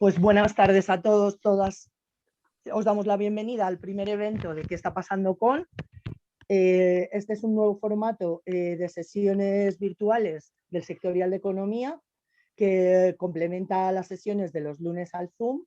Pues buenas tardes a todos, todas. Os damos la bienvenida al primer evento de ¿Qué está pasando con? Este es un nuevo formato de sesiones virtuales del sectorial de economía que complementa las sesiones de los lunes al Zoom.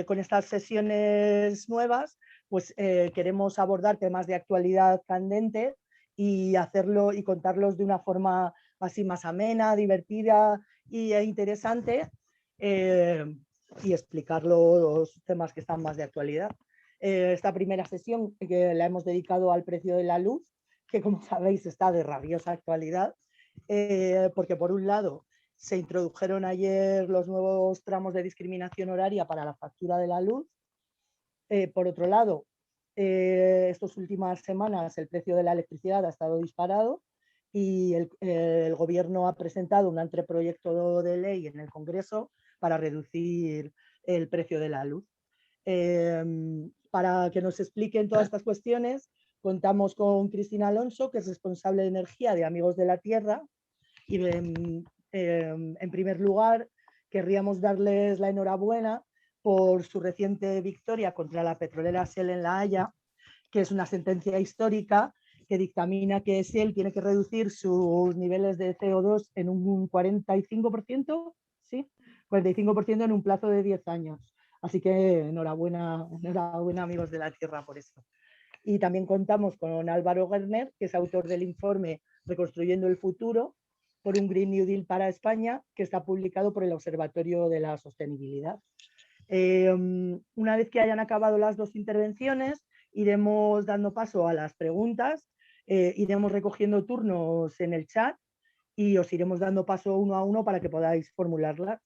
Con estas sesiones nuevas, pues queremos abordar temas de actualidad candente y hacerlo y contarlos de una forma así más amena, divertida e interesante, y explicar los temas que están más de actualidad. Esta primera sesión que la hemos dedicado al precio de la luz, que como sabéis está de rabiosa actualidad, porque por un lado se introdujeron ayer los nuevos tramos de discriminación horaria para la factura de la luz. Por otro lado, estas últimas semanas el precio de la electricidad ha estado disparado y el Gobierno ha presentado un anteproyecto de ley en el Congreso para reducir el precio de la luz. Para que nos expliquen todas estas cuestiones, contamos con Cristina Alonso, que es responsable de energía de Amigos de la Tierra. Y en primer lugar, querríamos darles la enhorabuena por su reciente victoria contra la petrolera Shell en La Haya, que es una sentencia histórica que dictamina que Shell tiene que reducir sus niveles de CO2 en un 45%, ¿sí? 45% en un plazo de 10 años. Así que enhorabuena, enhorabuena, Amigos de la Tierra, por eso. Y también contamos con Álvaro Gerner, que es autor del informe Reconstruyendo el Futuro por un Green New Deal para España, que está publicado por el Observatorio de la Sostenibilidad. Una vez que hayan acabado las dos intervenciones, iremos dando paso a las preguntas, iremos recogiendo turnos en el chat y os iremos dando paso uno a uno para que podáis formularlas.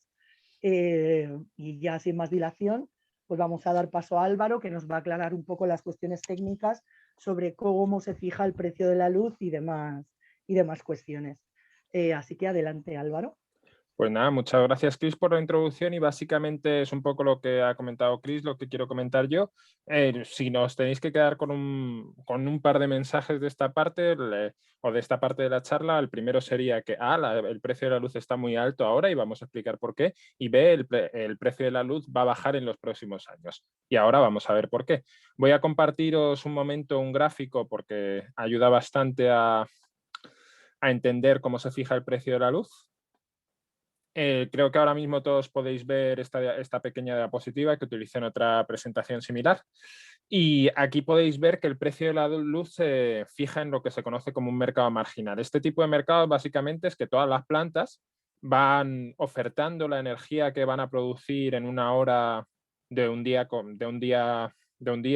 Y ya sin más dilación, pues vamos a dar paso a Álvaro, que nos va a aclarar un poco las cuestiones técnicas sobre cómo se fija el precio de la luz y demás cuestiones. Así que adelante, Álvaro. Pues nada, muchas gracias, Chris, por la introducción y básicamente es un poco lo que ha comentado Chris, lo que quiero comentar yo. Si nos tenéis que quedar con un par de mensajes de esta parte o de esta parte de la charla, el primero sería que el precio de la luz está muy alto ahora y vamos a explicar por qué, y B, el precio de la luz va a bajar en los próximos años. Y ahora vamos a ver por qué. Voy a compartiros un momento un gráfico porque ayuda bastante a entender cómo se fija el precio de la luz. Creo que ahora mismo todos podéis ver esta pequeña diapositiva que utilicé en otra presentación similar. Y aquí podéis ver que el precio de la luz se fija en lo que se conoce como un mercado marginal. Este tipo de mercado básicamente es que todas las plantas van ofertando la energía que van a producir en una hora de un día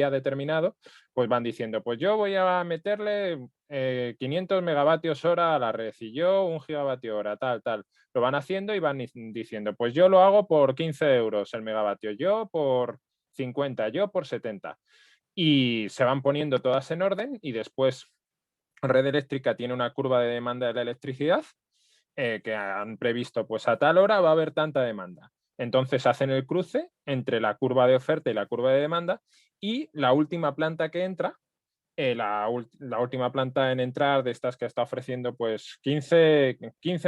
determinado, pues van diciendo, pues yo voy a meterle 500 megavatios hora a la red y yo 1 gigavatio hora, tal. Lo van haciendo y van diciendo, pues yo lo hago por 15 euros el megavatio, yo por 50, yo por 70. Y se van poniendo todas en orden y después Red Eléctrica tiene una curva de demanda de la electricidad que han previsto, pues a tal hora va a haber tanta demanda. Entonces hacen el cruce entre la curva de oferta y la curva de demanda y la última planta que entra, la última planta en entrar de estas que está ofreciendo pues 15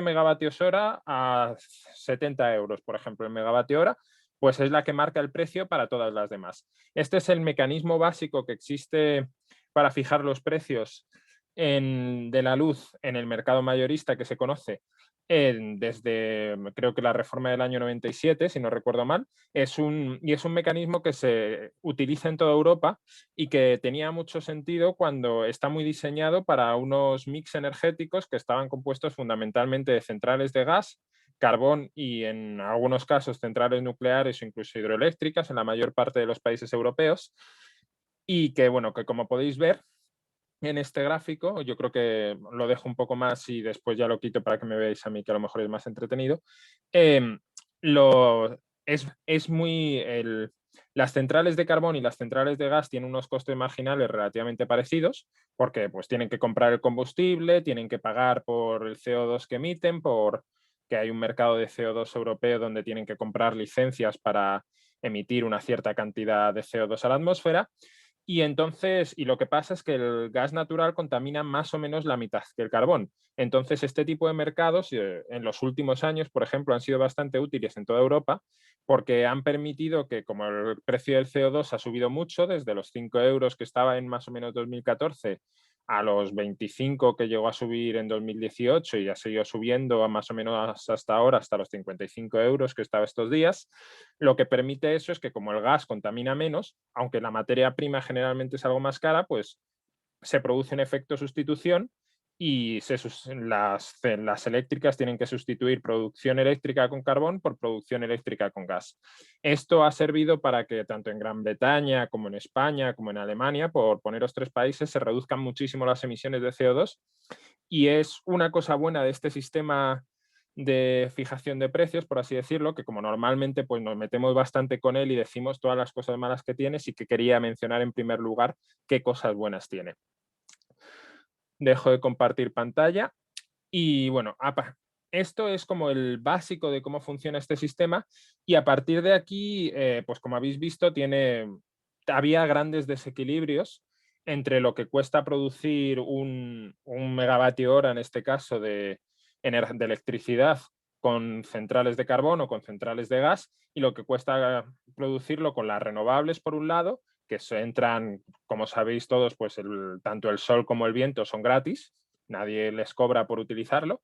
megavatios hora a 70 euros, por ejemplo, el megavatio hora, pues es la que marca el precio para todas las demás. Este es el mecanismo básico que existe para fijar los precios de la luz en el mercado mayorista que se conoce desde, creo que la reforma del año 97, si no recuerdo mal, es un mecanismo que se utiliza en toda Europa y que tenía mucho sentido cuando está muy diseñado para unos mix energéticos que estaban compuestos fundamentalmente de centrales de gas, carbón y en algunos casos centrales nucleares o incluso hidroeléctricas en la mayor parte de los países europeos y que, bueno, que como podéis ver en este gráfico, yo creo que lo dejo un poco más y después ya lo quito para que me veáis a mí, que a lo mejor es más entretenido. Es muy... las centrales de carbón y las centrales de gas tienen unos costes marginales relativamente parecidos porque pues, tienen que comprar el combustible, tienen que pagar por el CO2 que emiten, por que hay un mercado de CO2 europeo donde tienen que comprar licencias para emitir una cierta cantidad de CO2 a la atmósfera. Y entonces, y lo que pasa es que el gas natural contamina más o menos la mitad que el carbón. Entonces, este tipo de mercados en los últimos años, por ejemplo, han sido bastante útiles en toda Europa porque han permitido que, como el precio del CO2 ha subido mucho, desde los 5 euros que estaba en más o menos 2014 a los 25 que llegó a subir en 2018 y ha seguido subiendo a más o menos hasta ahora, hasta los 55 euros que estaba estos días, lo que permite eso es que como el gas contamina menos, aunque la materia prima generalmente es algo más cara, pues se produce un efecto sustitución y las eléctricas tienen que sustituir producción eléctrica con carbón por producción eléctrica con gas. Esto ha servido para que tanto en Gran Bretaña como en España como en Alemania, por poneros 3 países, se reduzcan muchísimo las emisiones de CO2 y es una cosa buena de este sistema de fijación de precios, por así decirlo, que como normalmente pues nos metemos bastante con él y decimos todas las cosas malas que tiene, sí que quería mencionar en primer lugar qué cosas buenas tiene. Dejo de compartir pantalla y bueno, esto es como el básico de cómo funciona este sistema y a partir de aquí, pues como habéis visto, había grandes desequilibrios entre lo que cuesta producir un megavatio hora, en este caso, de electricidad con centrales de carbón o con centrales de gas y lo que cuesta producirlo con las renovables, por un lado, que se entran, como sabéis todos, pues tanto el sol como el viento son gratis, nadie les cobra por utilizarlo,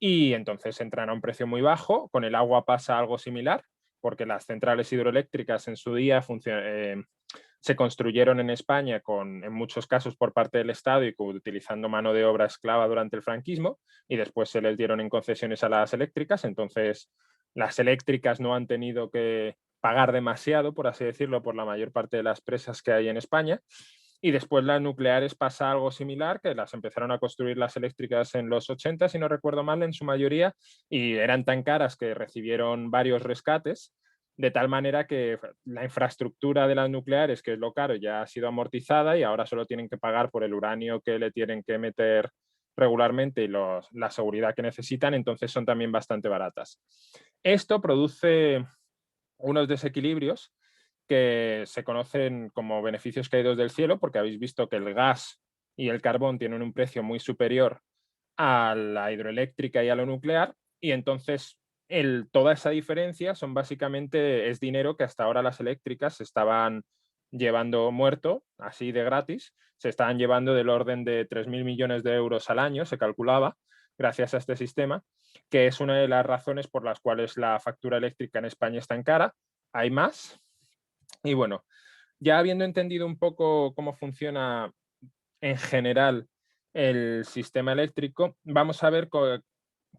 y entonces entran a un precio muy bajo. Con el agua pasa algo similar, porque las centrales hidroeléctricas en su día se construyeron en España en muchos casos por parte del Estado y utilizando mano de obra esclava durante el franquismo, y después se les dieron en concesiones a las eléctricas. Entonces las eléctricas no han tenido que pagar demasiado, por así decirlo, por la mayor parte de las presas que hay en España. Y después las nucleares pasa algo similar, que las empezaron a construir las eléctricas en los 80, si no recuerdo mal, en su mayoría, y eran tan caras que recibieron varios rescates, de tal manera que la infraestructura de las nucleares, que es lo caro, ya ha sido amortizada y ahora solo tienen que pagar por el uranio que le tienen que meter regularmente y la seguridad que necesitan, entonces son también bastante baratas. Esto produce unos desequilibrios que se conocen como beneficios caídos del cielo, porque habéis visto que el gas y el carbón tienen un precio muy superior a la hidroeléctrica y a lo nuclear, y entonces toda esa diferencia es dinero que hasta ahora las eléctricas se estaban llevando muerto, así de gratis, se estaban llevando del orden de 3.000 millones de euros al año, se calculaba, gracias a este sistema, que es una de las razones por las cuales la factura eléctrica en España es tan cara. Hay más. Y bueno, ya habiendo entendido un poco cómo funciona en general el sistema eléctrico, vamos a ver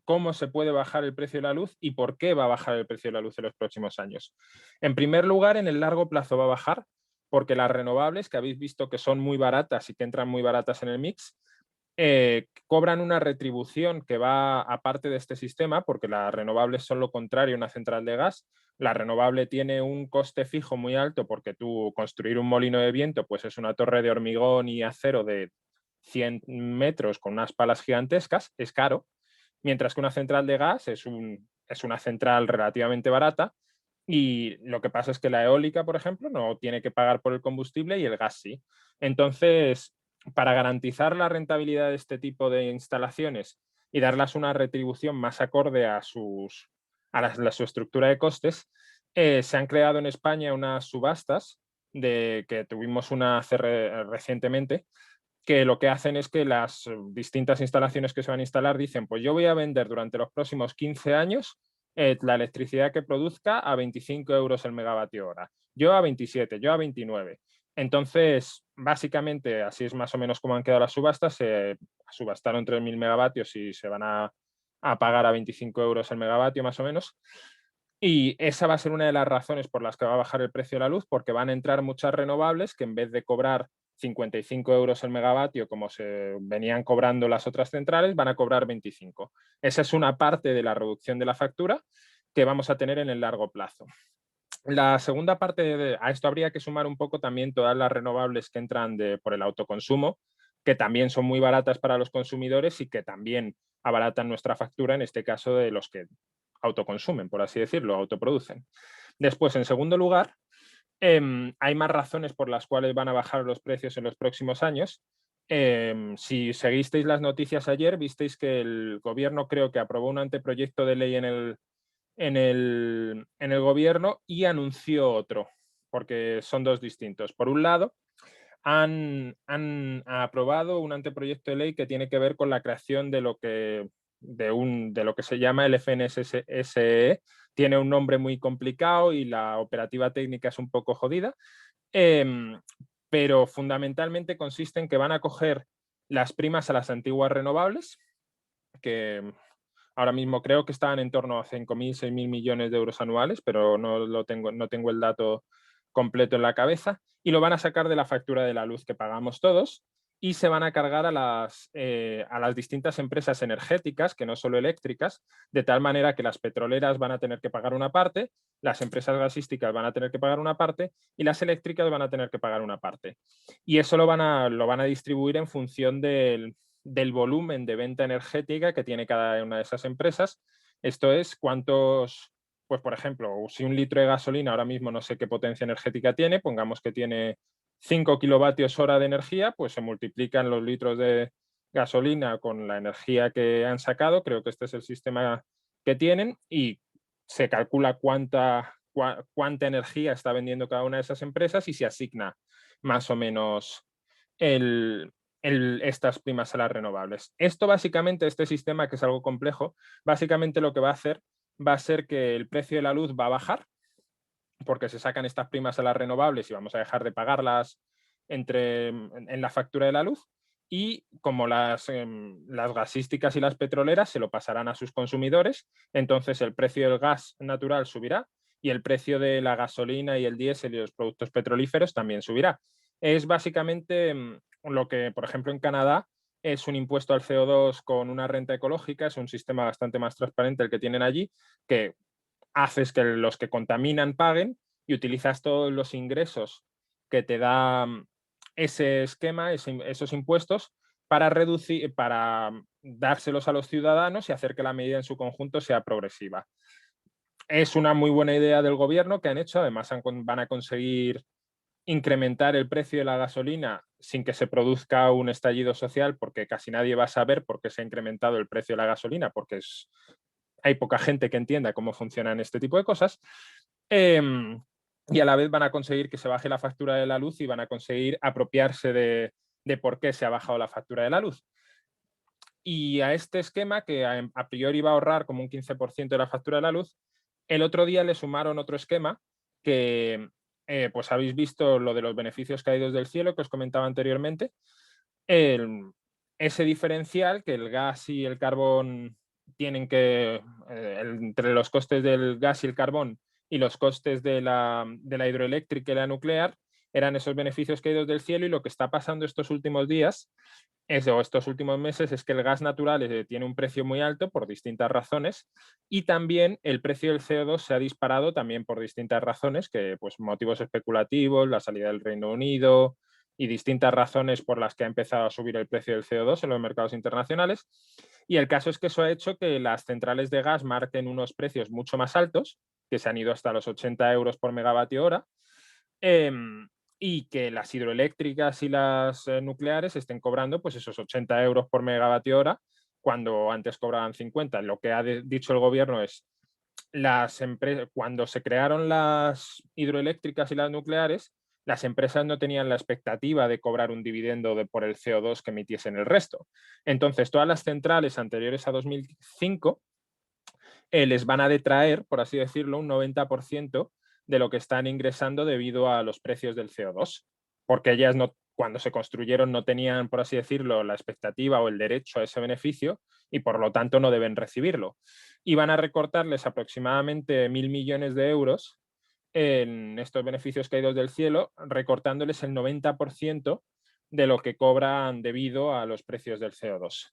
cómo se puede bajar el precio de la luz y por qué va a bajar el precio de la luz en los próximos años. En primer lugar, en el largo plazo va a bajar porque las renovables, que habéis visto que son muy baratas y que entran muy baratas en el mix, cobran una retribución que va aparte de este sistema, porque las renovables son lo contrario a una central de gas. La renovable tiene un coste fijo muy alto porque tú construir un molino de viento pues es una torre de hormigón y acero de 100 metros con unas palas gigantescas, es caro, mientras que una central de gas es una central relativamente barata y lo que pasa es que la eólica, por ejemplo, no tiene que pagar por el combustible y el gas sí. Entonces, para garantizar la rentabilidad de este tipo de instalaciones y darles una retribución más acorde a su estructura de costes, se han creado en España unas subastas que tuvimos una hace recientemente, que lo que hacen es que las distintas instalaciones que se van a instalar dicen, pues yo voy a vender durante los próximos 15 años la electricidad que produzca a 25 euros el megavatio hora, yo a 27, yo a 29. Entonces, básicamente, así es más o menos como han quedado las subastas. Se subastaron 3.000 megavatios y se van a pagar a 25 euros el megavatio más o menos. Y esa va a ser una de las razones por las que va a bajar el precio de la luz, porque van a entrar muchas renovables que en vez de cobrar 55 euros el megavatio como se venían cobrando las otras centrales, van a cobrar 25. Esa es una parte de la reducción de la factura que vamos a tener en el largo plazo. La segunda parte, a esto habría que sumar un poco también todas las renovables que entran por el autoconsumo, que también son muy baratas para los consumidores y que también abaratan nuestra factura, en este caso de los que autoconsumen, por así decirlo, autoproducen. Después, en segundo lugar, Hay más razones por las cuales van a bajar los precios en los próximos años. Si seguisteis las noticias ayer, visteis que el gobierno creo que aprobó un anteproyecto de ley en el gobierno y anunció otro, porque son dos distintos. Por un lado, han aprobado un anteproyecto de ley que tiene que ver con la creación de lo que se llama el FNSE. Tiene un nombre muy complicado y la operativa técnica es un poco jodida, pero fundamentalmente consiste en que van a coger las primas a las antiguas renovables, que ahora mismo creo que estaban en torno a 5.000, 6.000 millones de euros anuales, pero no tengo el dato completo en la cabeza, y lo van a sacar de la factura de la luz que pagamos todos y se van a cargar a las distintas empresas energéticas, que no solo eléctricas, de tal manera que las petroleras van a tener que pagar una parte, las empresas gasísticas van a tener que pagar una parte y las eléctricas van a tener que pagar una parte. Y eso lo van a distribuir en función del volumen de venta energética que tiene cada una de esas empresas. Esto es pues por ejemplo, si un litro de gasolina ahora mismo no sé qué potencia energética tiene, pongamos que tiene 5 kilovatios hora de energía, pues se multiplican los litros de gasolina con la energía que han sacado, creo que este es el sistema que tienen, y se calcula cuánta energía está vendiendo cada una de esas empresas y se asigna más o menos estas primas a las renovables. Esto básicamente, este sistema, que es algo complejo, básicamente lo que va a hacer va a ser que el precio de la luz va a bajar porque se sacan estas primas a las renovables y vamos a dejar de pagarlas en la factura de la luz, y como las gasísticas y las petroleras se lo pasarán a sus consumidores, entonces el precio del gas natural subirá y el precio de la gasolina y el diésel y los productos petrolíferos también subirá. Es básicamente lo que, por ejemplo, en Canadá es un impuesto al CO2 con una renta ecológica, es un sistema bastante más transparente el que tienen allí, que haces que los que contaminan paguen y utilizas todos los ingresos que te da ese esquema, esos impuestos, para dárselos a los ciudadanos y hacer que la medida en su conjunto sea progresiva. Es una muy buena idea del gobierno que han hecho, además van a conseguir incrementar el precio de la gasolina sin que se produzca un estallido social, porque casi nadie va a saber por qué se ha incrementado el precio de la gasolina, porque hay poca gente que entienda cómo funcionan este tipo de cosas. Y a la vez van a conseguir que se baje la factura de la luz y van a conseguir apropiarse de por qué se ha bajado la factura de la luz. Y a este esquema, que a priori va a ahorrar como un 15% de la factura de la luz, el otro día le sumaron otro esquema que, pues habéis visto lo de los beneficios caídos del cielo que os comentaba anteriormente. Ese diferencial que el gas y el carbón tienen que, entre los costes del gas y el carbón y los costes de la hidroeléctrica y la nuclear, eran esos beneficios caídos del cielo, y lo que está pasando estos últimos días estos últimos meses es que el gas natural tiene un precio muy alto por distintas razones, y también el precio del CO2 se ha disparado también por distintas razones, que pues motivos especulativos, la salida del Reino Unido y distintas razones por las que ha empezado a subir el precio del CO2 en los mercados internacionales. Y el caso es que eso ha hecho que las centrales de gas marquen unos precios mucho más altos, que se han ido hasta los 80 euros por megavatio hora, y que las hidroeléctricas y las nucleares estén cobrando pues esos 80 euros por megavatio hora cuando antes cobraban 50. Lo que ha dicho el gobierno es, cuando se crearon las hidroeléctricas y las nucleares, las empresas no tenían la expectativa de cobrar un dividendo por el CO2 que emitiesen el resto. Entonces, todas las centrales anteriores a 2005 les van a detraer, por así decirlo, un 90% de lo que están ingresando debido a los precios del CO2, porque ellas cuando se construyeron no tenían, por así decirlo, la expectativa o el derecho a ese beneficio, y por lo tanto no deben recibirlo. Y van a recortarles aproximadamente 1.000 millones de euros en estos beneficios caídos del cielo, recortándoles el 90% de lo que cobran debido a los precios del CO2.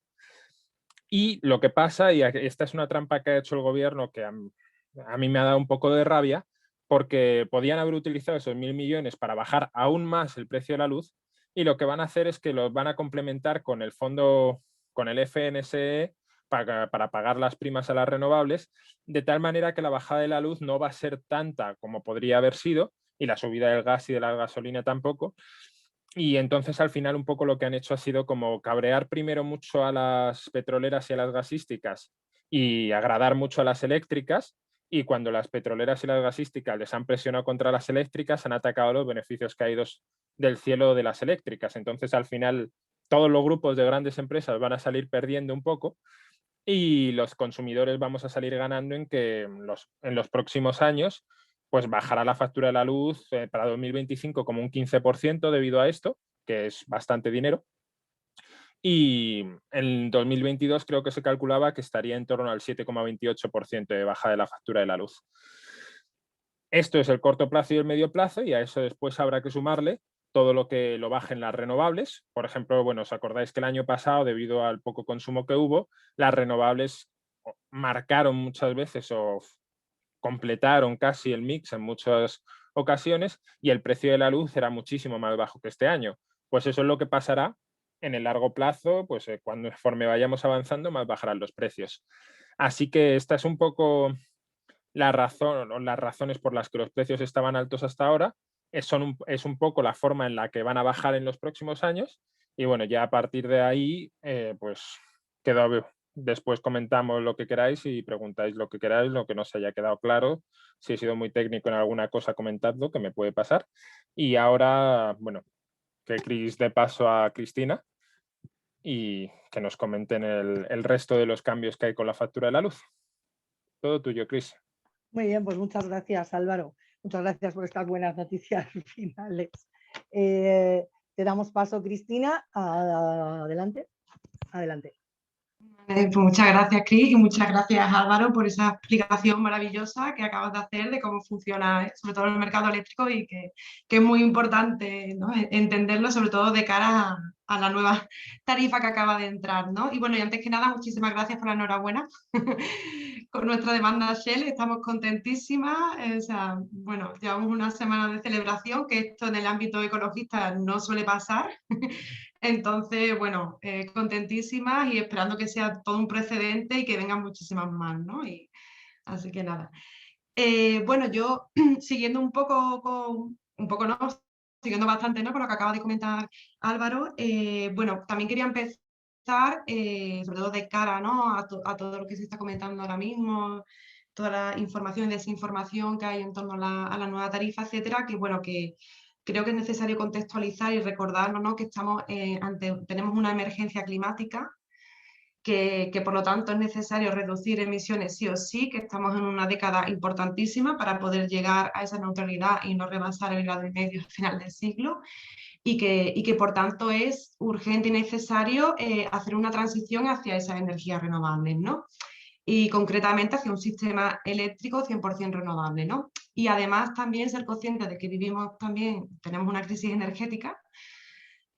Y lo que pasa, y esta es una trampa que ha hecho el gobierno que a mí me ha dado un poco de rabia, porque podían haber utilizado esos 1.000 millones para bajar aún más el precio de la luz, y lo que van a hacer es que los van a complementar con el fondo, con el FNSE, para pagar las primas a las renovables, de tal manera que la bajada de la luz no va a ser tanta como podría haber sido, y la subida del gas y de la gasolina tampoco. Y entonces al final un poco lo que han hecho ha sido como cabrear primero mucho a las petroleras y a las gasísticas y agradar mucho a las eléctricas, y cuando las petroleras y las gasísticas les han presionado contra las eléctricas han atacado los beneficios caídos del cielo de las eléctricas. Entonces al final todos los grupos de grandes empresas van a salir perdiendo un poco y los consumidores vamos a salir ganando en que en los próximos años pues bajará la factura de la luz para 2025 como un 15% debido a esto, que es bastante dinero. Y en 2022 creo que se calculaba que estaría en torno al 7,28% de baja de la factura de la luz. Esto es el corto plazo y el medio plazo, y a eso después habrá que sumarle todo lo que lo bajen las renovables. Por ejemplo, bueno, os acordáis que el año pasado, debido al poco consumo que hubo, las renovables marcaron muchas veces o completaron casi el mix en muchas ocasiones, y el precio de la luz era muchísimo más bajo que este año. Pues eso es lo que pasará en el largo plazo, pues conforme vayamos avanzando, más bajarán los precios. Así que esta es un poco la razón o las razones por las que los precios estaban altos hasta ahora. Es un poco la forma en la que van a bajar en los próximos años, y bueno, ya a partir de ahí, pues quedó. Después comentamos lo que queráis y preguntáis lo que queráis, lo que no se haya quedado claro. Si he sido muy técnico en alguna cosa, comentadlo, que me puede pasar. Y ahora, bueno, que Cris dé paso a Cristina y que nos comenten el resto de los cambios que hay con la factura de la luz. Todo tuyo, Cris. Muy bien, pues muchas gracias, Álvaro. Muchas gracias por estas buenas noticias finales. Te damos paso, Cristina. Adelante. Adelante. Pues muchas gracias, Cris, y muchas gracias, Álvaro, por esa explicación maravillosa que acabas de hacer de cómo funciona, sobre todo el mercado eléctrico, y que es muy importante, ¿no?, entenderlo, sobre todo de cara a la nueva tarifa que acaba de entrar, ¿no? Y bueno, y antes que nada, muchísimas gracias por la enhorabuena con nuestra demanda Shell. Estamos contentísimas. O sea, bueno, llevamos una semana de celebración, que esto en el ámbito ecologista no suele pasar. Entonces, bueno, contentísimas y esperando que sea todo un precedente y que vengan muchísimas más, ¿no? Así que nada. Bueno, yo siguiendo un poco no, siguiendo bastante, ¿no?, con lo que acaba de comentar Álvaro, bueno, también quería empezar, sobre todo de cara, ¿no?, a todo lo que se está comentando ahora mismo, toda la información y desinformación que hay en torno a la nueva tarifa, etcétera, que bueno, que creo que es necesario contextualizar y recordarnos, ¿no?, que tenemos una emergencia climática, que por lo tanto es necesario reducir emisiones sí o sí, que estamos en una década importantísima para poder llegar a esa neutralidad y no rebasar el 1,5 grados al final del siglo, y que por tanto es urgente y necesario hacer una transición hacia esas energías renovables, ¿no? Y concretamente hacia un sistema eléctrico 100% renovable, ¿no? Y además también ser conscientes de que tenemos una crisis energética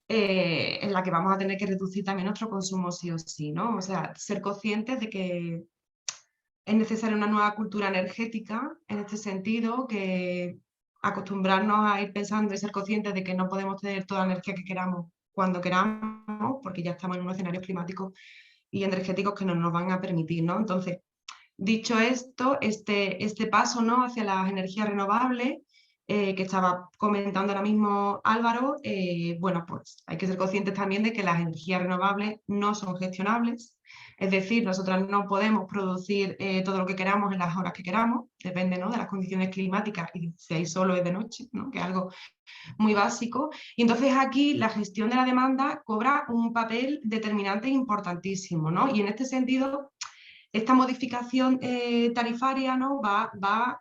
en la que vamos a tener que reducir también nuestro consumo sí o sí, ¿no? O sea, ser conscientes de que es necesaria una nueva cultura energética en este sentido, que acostumbrarnos a ir pensando y ser conscientes de que no podemos tener toda la energía que queramos cuando queramos, porque ya estamos en unos escenarios climáticos y energéticos que no nos van a permitir, ¿no? Entonces, dicho esto, este paso, ¿no?, hacia las energías renovables, que estaba comentando ahora mismo Álvaro, bueno, pues hay que ser conscientes también de que las energías renovables no son gestionables. Es decir, nosotros no podemos producir todo lo que queramos en las horas que queramos, depende, ¿no?, de las condiciones climáticas y si hay solo es de noche, ¿no?, que es algo muy básico. Y entonces aquí la gestión de la demanda cobra un papel determinante e importantísimo, ¿no? Y en este sentido, esta modificación tarifaria, ¿no?, va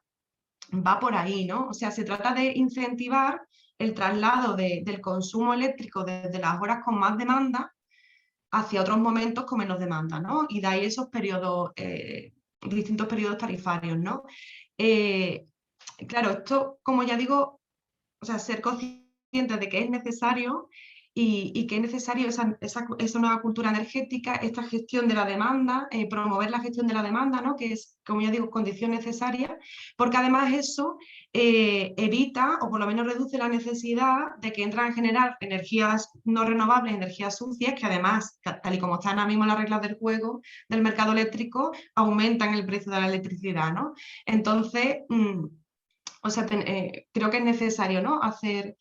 por ahí, ¿no? O sea, se trata de incentivar el traslado del consumo eléctrico desde las horas con más demanda hacia otros momentos con menos demanda, ¿no? Y de ahí esos periodos, distintos periodos tarifarios, ¿no? Claro, esto, como ya digo, o sea, ser conscientes de que es necesario y que es necesario esa nueva cultura energética, esta gestión de la demanda, promover la gestión de la demanda, ¿no?, que es, como ya digo, condición necesaria, porque además eso evita, o por lo menos reduce la necesidad de que entran a generar energías no renovables, energías sucias, que además, tal y como están ahora mismo las reglas del juego del mercado eléctrico, aumentan el precio de la electricidad, ¿no? Entonces, o sea, creo que es necesario, ¿no? hacer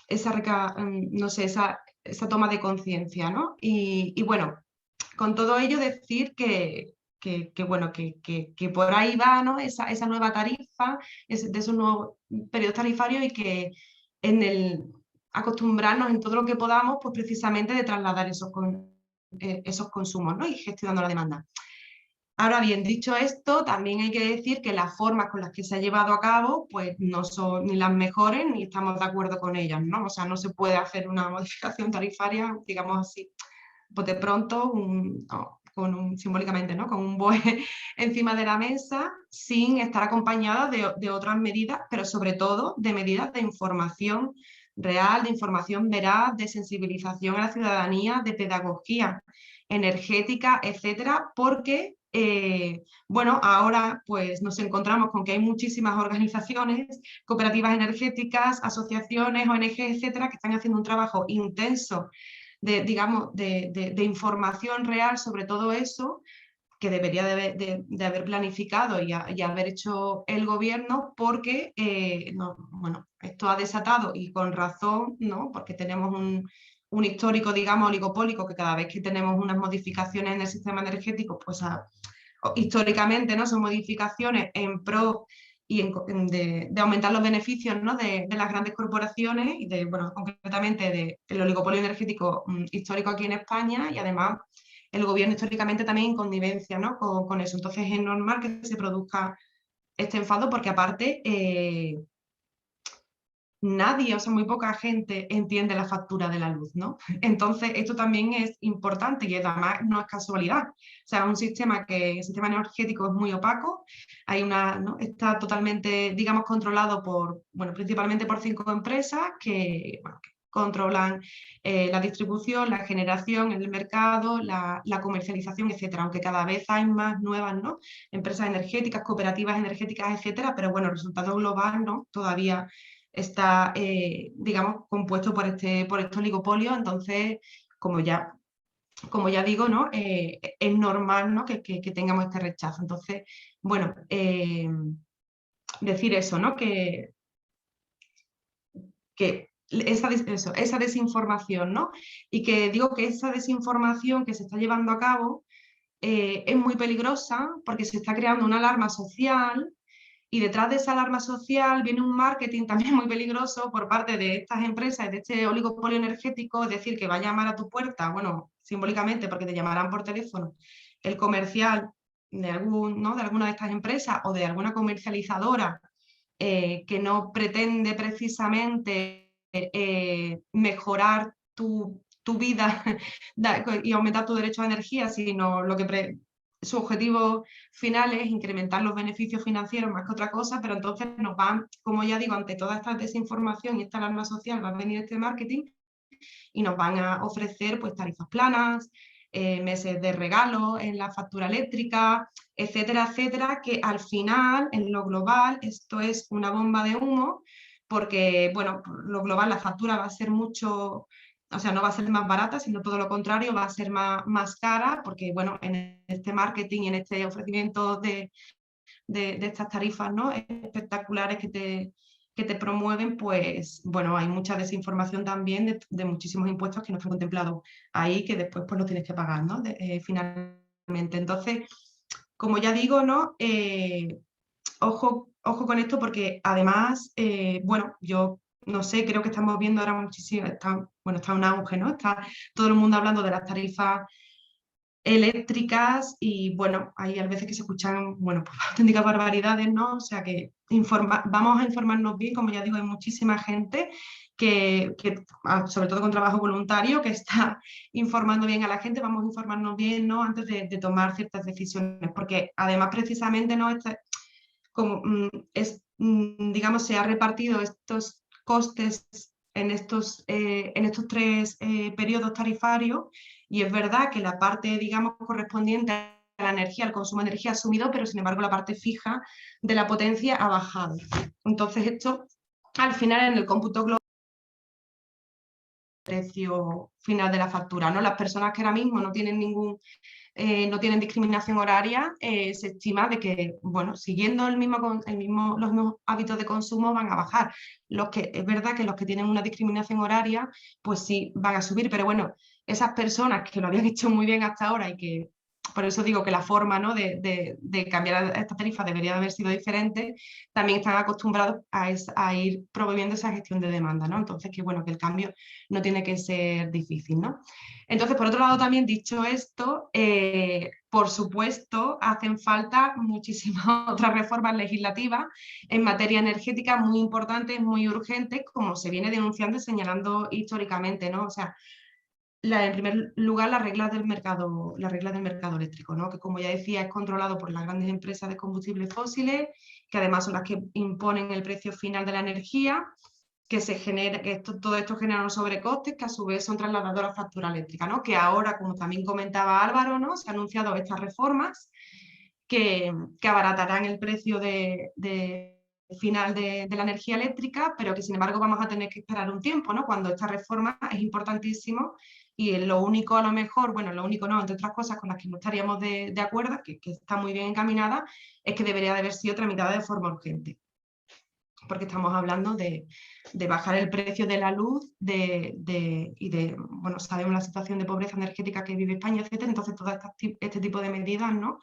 esa, no sé, esa toma de conciencia, ¿no? Y bueno, con todo ello decir bueno, que por ahí va, ¿no? esa nueva tarifa, de esos nuevos periodos tarifarios, y que acostumbrarnos en todo lo que podamos, pues precisamente de trasladar esos consumos, ¿no? Y gestionando la demanda. Ahora bien, dicho esto, también hay que decir que las formas con las que se ha llevado a cabo pues no son ni las mejores ni estamos de acuerdo con ellas, ¿no? O sea, no se puede hacer una modificación tarifaria, digamos así, pues de pronto, simbólicamente, ¿no? Con un BOE encima de la mesa, sin estar acompañada de otras medidas, pero sobre todo de medidas de información real, de información veraz, de sensibilización a la ciudadanía, de pedagogía energética, etcétera, porque bueno, ahora pues nos encontramos con que hay muchísimas organizaciones, cooperativas energéticas, asociaciones, ONG, etcétera, que están haciendo un trabajo intenso digamos, de información real sobre todo eso, que debería de haber planificado y haber hecho el gobierno, porque bueno, esto ha desatado, y con razón, ¿no? Porque tenemos un histórico, digamos, oligopólico, que cada vez que tenemos unas modificaciones en el sistema energético, pues históricamente, ¿no? Son modificaciones en pro y de aumentar los beneficios, ¿no? de las grandes corporaciones y bueno, concretamente del oligopolio energético histórico aquí en España, y además el gobierno históricamente también en connivencia, ¿no? con eso. Entonces es normal que se produzca este enfado, porque aparte nadie, o sea, muy poca gente entiende la factura de la luz, ¿no? Entonces, esto también es importante, y además no es casualidad. O sea, el sistema energético es muy opaco, ¿no? Está totalmente, digamos, controlado bueno, principalmente por 5 empresas que, bueno, que controlan la distribución, la generación, el mercado, la comercialización, etcétera, aunque cada vez hay más nuevas, ¿no? Empresas energéticas, cooperativas energéticas, etcétera, pero bueno, el resultado global, ¿no? Todavía está, digamos, compuesto por este oligopolio. Entonces, como ya digo, ¿no? Es normal, ¿no? que tengamos este rechazo. Entonces, bueno, decir eso, ¿no? que esa desinformación, ¿no? Y que digo que esa desinformación que se está llevando a cabo es muy peligrosa, porque se está creando una alarma social. Y detrás de esa alarma social viene un marketing también muy peligroso por parte de estas empresas, de este oligopolio energético, es decir, que va a llamar a tu puerta, bueno, simbólicamente, porque te llamarán por teléfono, el comercial de alguna de estas empresas o de alguna comercializadora que no pretende precisamente mejorar tu vida y aumentar tu derecho a energía, sino su objetivo final es incrementar los beneficios financieros más que otra cosa. Pero entonces nos van, como ya digo, ante toda esta desinformación y esta alarma social, va a venir este marketing y nos van a ofrecer pues tarifas planas, meses de regalo en la factura eléctrica, etcétera, etcétera, que al final, en lo global, esto es una bomba de humo, porque, bueno, lo global, la factura va a ser mucho, o sea, no va a ser más barata, sino todo lo contrario, va a ser más cara, porque, bueno, en este marketing y en este ofrecimiento de estas tarifas, ¿no? espectaculares que te promueven, pues, bueno, hay mucha desinformación también de muchísimos impuestos que no están contemplados ahí, que después pues los tienes que pagar, ¿no? Finalmente. Entonces, como ya digo, ¿no? Ojo con esto, porque además, bueno, yo no sé, creo que estamos viendo ahora muchísimo, está un auge, ¿no? Está todo el mundo hablando de las tarifas eléctricas, y bueno, hay a veces que se escuchan, bueno, pues auténticas barbaridades, ¿no? O sea que vamos a informarnos bien, como ya digo, hay muchísima gente que sobre todo con trabajo voluntario, que está informando bien a la gente. Vamos a informarnos bien, ¿no? Antes de tomar ciertas decisiones, porque además precisamente, ¿no? Digamos, se ha repartido estos costes en estos 3 periodos tarifarios, y es verdad que la parte, digamos, correspondiente a la energía, al consumo de energía ha subido, pero sin embargo la parte fija de la potencia ha bajado. Entonces esto, al final, en el cómputo global, precio final de la factura, ¿no? Las personas que ahora mismo no tienen no tienen discriminación horaria, se estima de que, bueno, siguiendo los mismos hábitos de consumo van a bajar. Es verdad que los que tienen una discriminación horaria, pues sí, van a subir, pero bueno, esas personas que lo habían hecho muy bien hasta ahora y que, por eso digo que la forma, ¿no?, de cambiar esta tarifa debería de haber sido diferente, también están acostumbrados a ir promoviendo esa gestión de demanda, ¿no? Entonces, que bueno, que el cambio no tiene que ser difícil, ¿no? Entonces, por otro lado, también dicho esto, por supuesto, hacen falta muchísimas otras reformas legislativas en materia energética muy importantes, muy urgentes, como se viene denunciando y señalando históricamente, ¿no? O sea, en primer lugar, las reglas del mercado eléctrico, ¿no? Que, como ya decía, es controlado por las grandes empresas de combustibles fósiles, que además son las que imponen el precio final de la energía, todo esto genera unos sobrecostes que a su vez son trasladados a la factura eléctrica, ¿no? Que ahora, como también comentaba Álvaro, ¿no?, se han anunciado estas reformas que abaratarán el precio final de la energía eléctrica, pero que sin embargo vamos a tener que esperar un tiempo, ¿no?, cuando esta reforma es importantísimo y lo único, a lo mejor, bueno, lo único no, entre otras cosas con las que no estaríamos de acuerdo, que está muy bien encaminada, es que debería de haber sido tramitada de forma urgente, porque estamos hablando de bajar el precio de la luz bueno, sabemos la situación de pobreza energética que vive España, etcétera. Entonces, todo este tipo de medidas, ¿no?,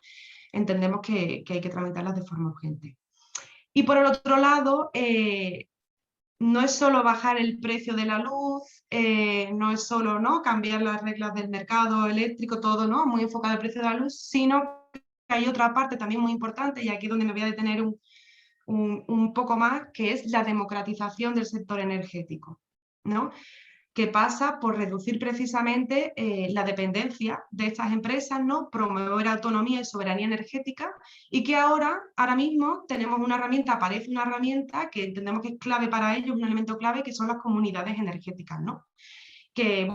entendemos que hay que tramitarlas de forma urgente. Y por el otro lado, no es solo bajar el precio de la luz, no es solo, ¿no?, cambiar las reglas del mercado eléctrico, todo, ¿no?, muy enfocado al precio de la luz, sino que hay otra parte también muy importante, y aquí es donde me voy a detener un poco más, que es la democratización del sector energético, ¿no?, que pasa por reducir precisamente la dependencia de estas empresas, ¿no?, promover autonomía y soberanía energética, y que ahora mismo tenemos una herramienta, aparece una herramienta que entendemos que es clave para ello, un elemento clave, que son las comunidades energéticas, ¿no?, que,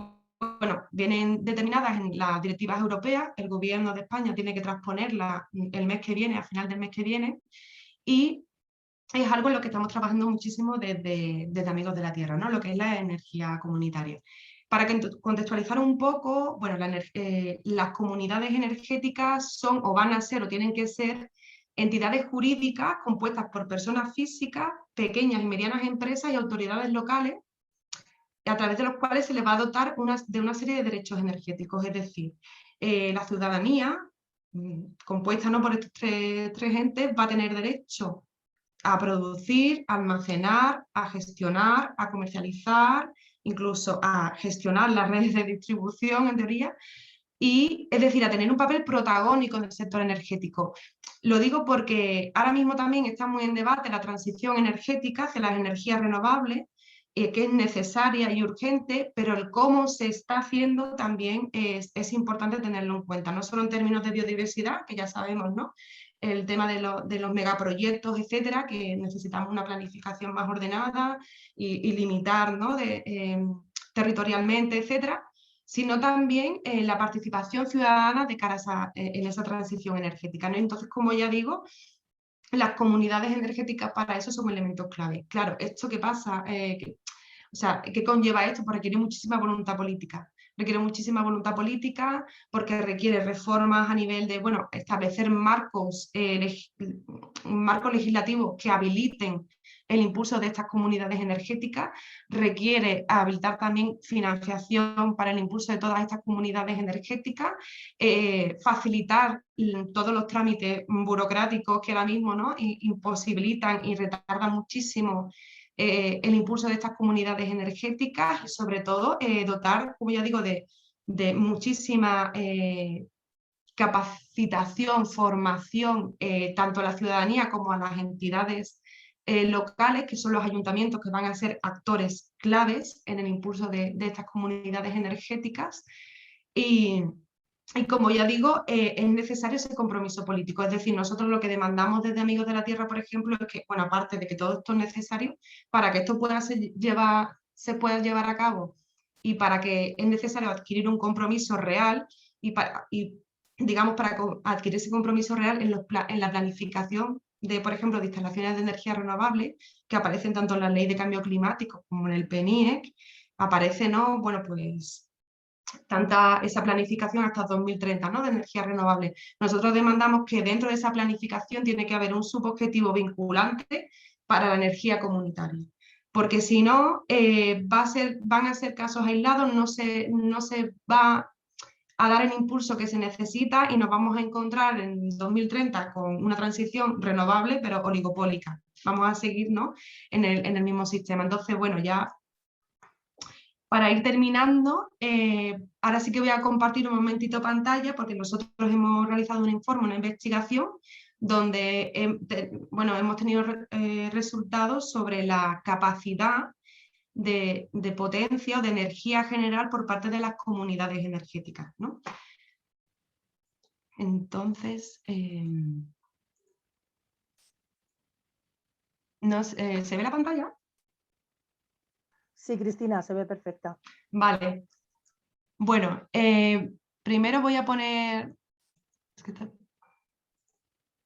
bueno, vienen determinadas en las directivas europeas. El Gobierno de España tiene que transponerla el mes que viene, a final del mes que viene, y es algo en lo que estamos trabajando muchísimo desde Amigos de la Tierra, ¿no?, lo que es la energía comunitaria. Para contextualizar un poco, bueno, las comunidades energéticas son, o van a ser, o tienen que ser, entidades jurídicas compuestas por personas físicas, pequeñas y medianas empresas y autoridades locales, a través de los cuales se les va a dotar de una serie de derechos energéticos. Es decir, la ciudadanía, compuesta, ¿no?, por estos tres entes, va a tener derecho a producir, a almacenar, a gestionar, a comercializar, incluso a gestionar las redes de distribución, en teoría, y, es decir, a tener un papel protagónico en el sector energético. Lo digo porque ahora mismo también está muy en debate la transición energética hacia las energías renovables, que es necesaria y urgente, pero el cómo se está haciendo también es importante tenerlo en cuenta, no solo en términos de biodiversidad, que ya sabemos, ¿no?, el tema de los megaproyectos, etcétera, que necesitamos una planificación más ordenada y limitar, ¿no?, territorialmente, etcétera, sino también la participación ciudadana de cara en esa transición energética, ¿no? Entonces, como ya digo, las comunidades energéticas para eso son elementos clave. Claro, ¿esto qué pasa? O sea, ¿qué conlleva esto? Pues requiere muchísima voluntad política. Requiere muchísima voluntad política porque requiere reformas a nivel de, bueno, establecer marcos legislativos que habiliten el impulso de estas comunidades energéticas, requiere habilitar también financiación para el impulso de todas estas comunidades energéticas, facilitar todos los trámites burocráticos que ahora mismo, ¿no?, imposibilitan y retardan muchísimo el impulso de estas comunidades energéticas, y sobre todo dotar, como ya digo, de muchísima capacitación, formación, tanto a la ciudadanía como a las entidades locales, que son los ayuntamientos, que van a ser actores claves en el impulso de estas comunidades energéticas. Y como ya digo, es necesario ese compromiso político. Es decir, nosotros lo que demandamos desde Amigos de la Tierra, por ejemplo, es que, bueno, aparte de que todo esto es necesario, para que esto se pueda llevar a cabo, y para que es necesario adquirir un compromiso real, digamos, para adquirir ese compromiso real en la planificación de, por ejemplo, de instalaciones de energía renovable, que aparecen tanto en la Ley de Cambio Climático como en el PNIEC, aparece, ¿no? Bueno, pues esa planificación hasta 2030, ¿no? De energía renovable. Nosotros demandamos que dentro de esa planificación tiene que haber un subobjetivo vinculante para la energía comunitaria. Porque si no, van a ser casos aislados, no se va a dar el impulso que se necesita y nos vamos a encontrar en 2030 con una transición renovable, pero oligopólica. Vamos a seguir, ¿no? en el mismo sistema. Entonces, bueno, ya para ir terminando, ahora sí que voy a compartir un momentito pantalla porque nosotros hemos realizado un informe, una investigación, donde hemos tenido resultados sobre la capacidad de potencia o de energía general por parte de las comunidades energéticas, ¿no? Entonces, ¿se ve la pantalla? Sí, Cristina, se ve perfecta. Vale. Bueno, primero voy a poner...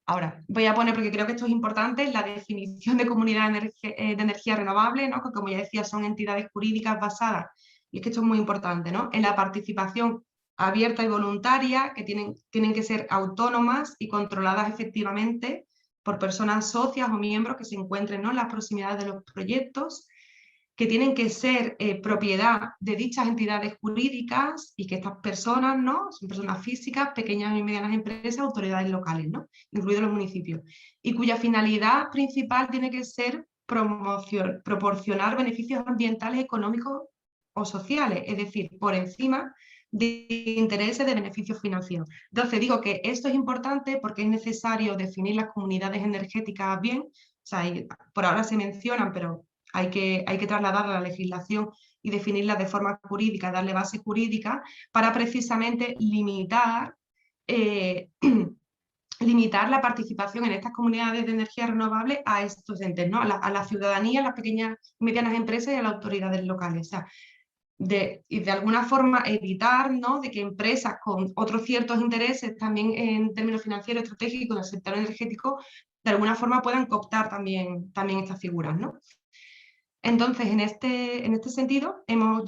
Ahora, voy a poner, porque creo que esto es importante, la definición de comunidad de energía renovable, ¿no? Que como ya decía, son entidades jurídicas basadas, y es que esto es muy importante, ¿no? En la participación abierta y voluntaria, que tienen que ser autónomas y controladas efectivamente por personas socias o miembros que se encuentren, ¿no?, en las proximidades de los proyectos, que tienen que ser propiedad de dichas entidades jurídicas y que estas personas, ¿no?, son personas físicas, pequeñas y medianas empresas, autoridades locales, ¿no?, incluidos los municipios, y cuya finalidad principal tiene que ser proporcionar beneficios ambientales, económicos o sociales, es decir, por encima de intereses de beneficios financieros. Entonces digo que esto es importante porque es necesario definir las comunidades energéticas bien, o sea, por ahora se mencionan, pero hay que trasladarla a la legislación y definirla de forma jurídica, darle base jurídica para precisamente limitar la participación en estas comunidades de energía renovable a estos entes, ¿no? A la ciudadanía, a las pequeñas y medianas empresas y a las autoridades locales. O sea, y de alguna forma evitar, ¿no?, de que empresas con otros ciertos intereses también en términos financieros, estratégicos del sector energético, de alguna forma puedan cooptar también estas figuras, ¿no? Entonces, en este sentido, hemos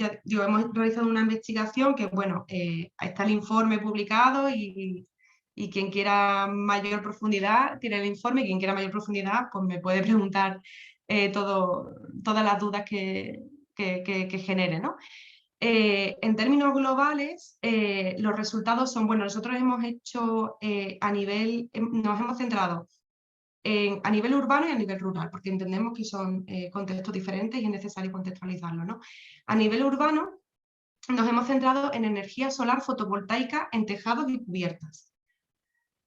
realizado una investigación que, bueno, está el informe publicado y quien quiera mayor profundidad tiene el informe, y quien quiera mayor profundidad pues me puede preguntar todas las dudas que genere, ¿no? En términos globales, los resultados son, bueno, nosotros hemos hecho nos hemos centrado a nivel urbano y a nivel rural, porque entendemos que son contextos diferentes y es necesario contextualizarlo, ¿no? A nivel urbano nos hemos centrado en energía solar fotovoltaica en tejados y cubiertas.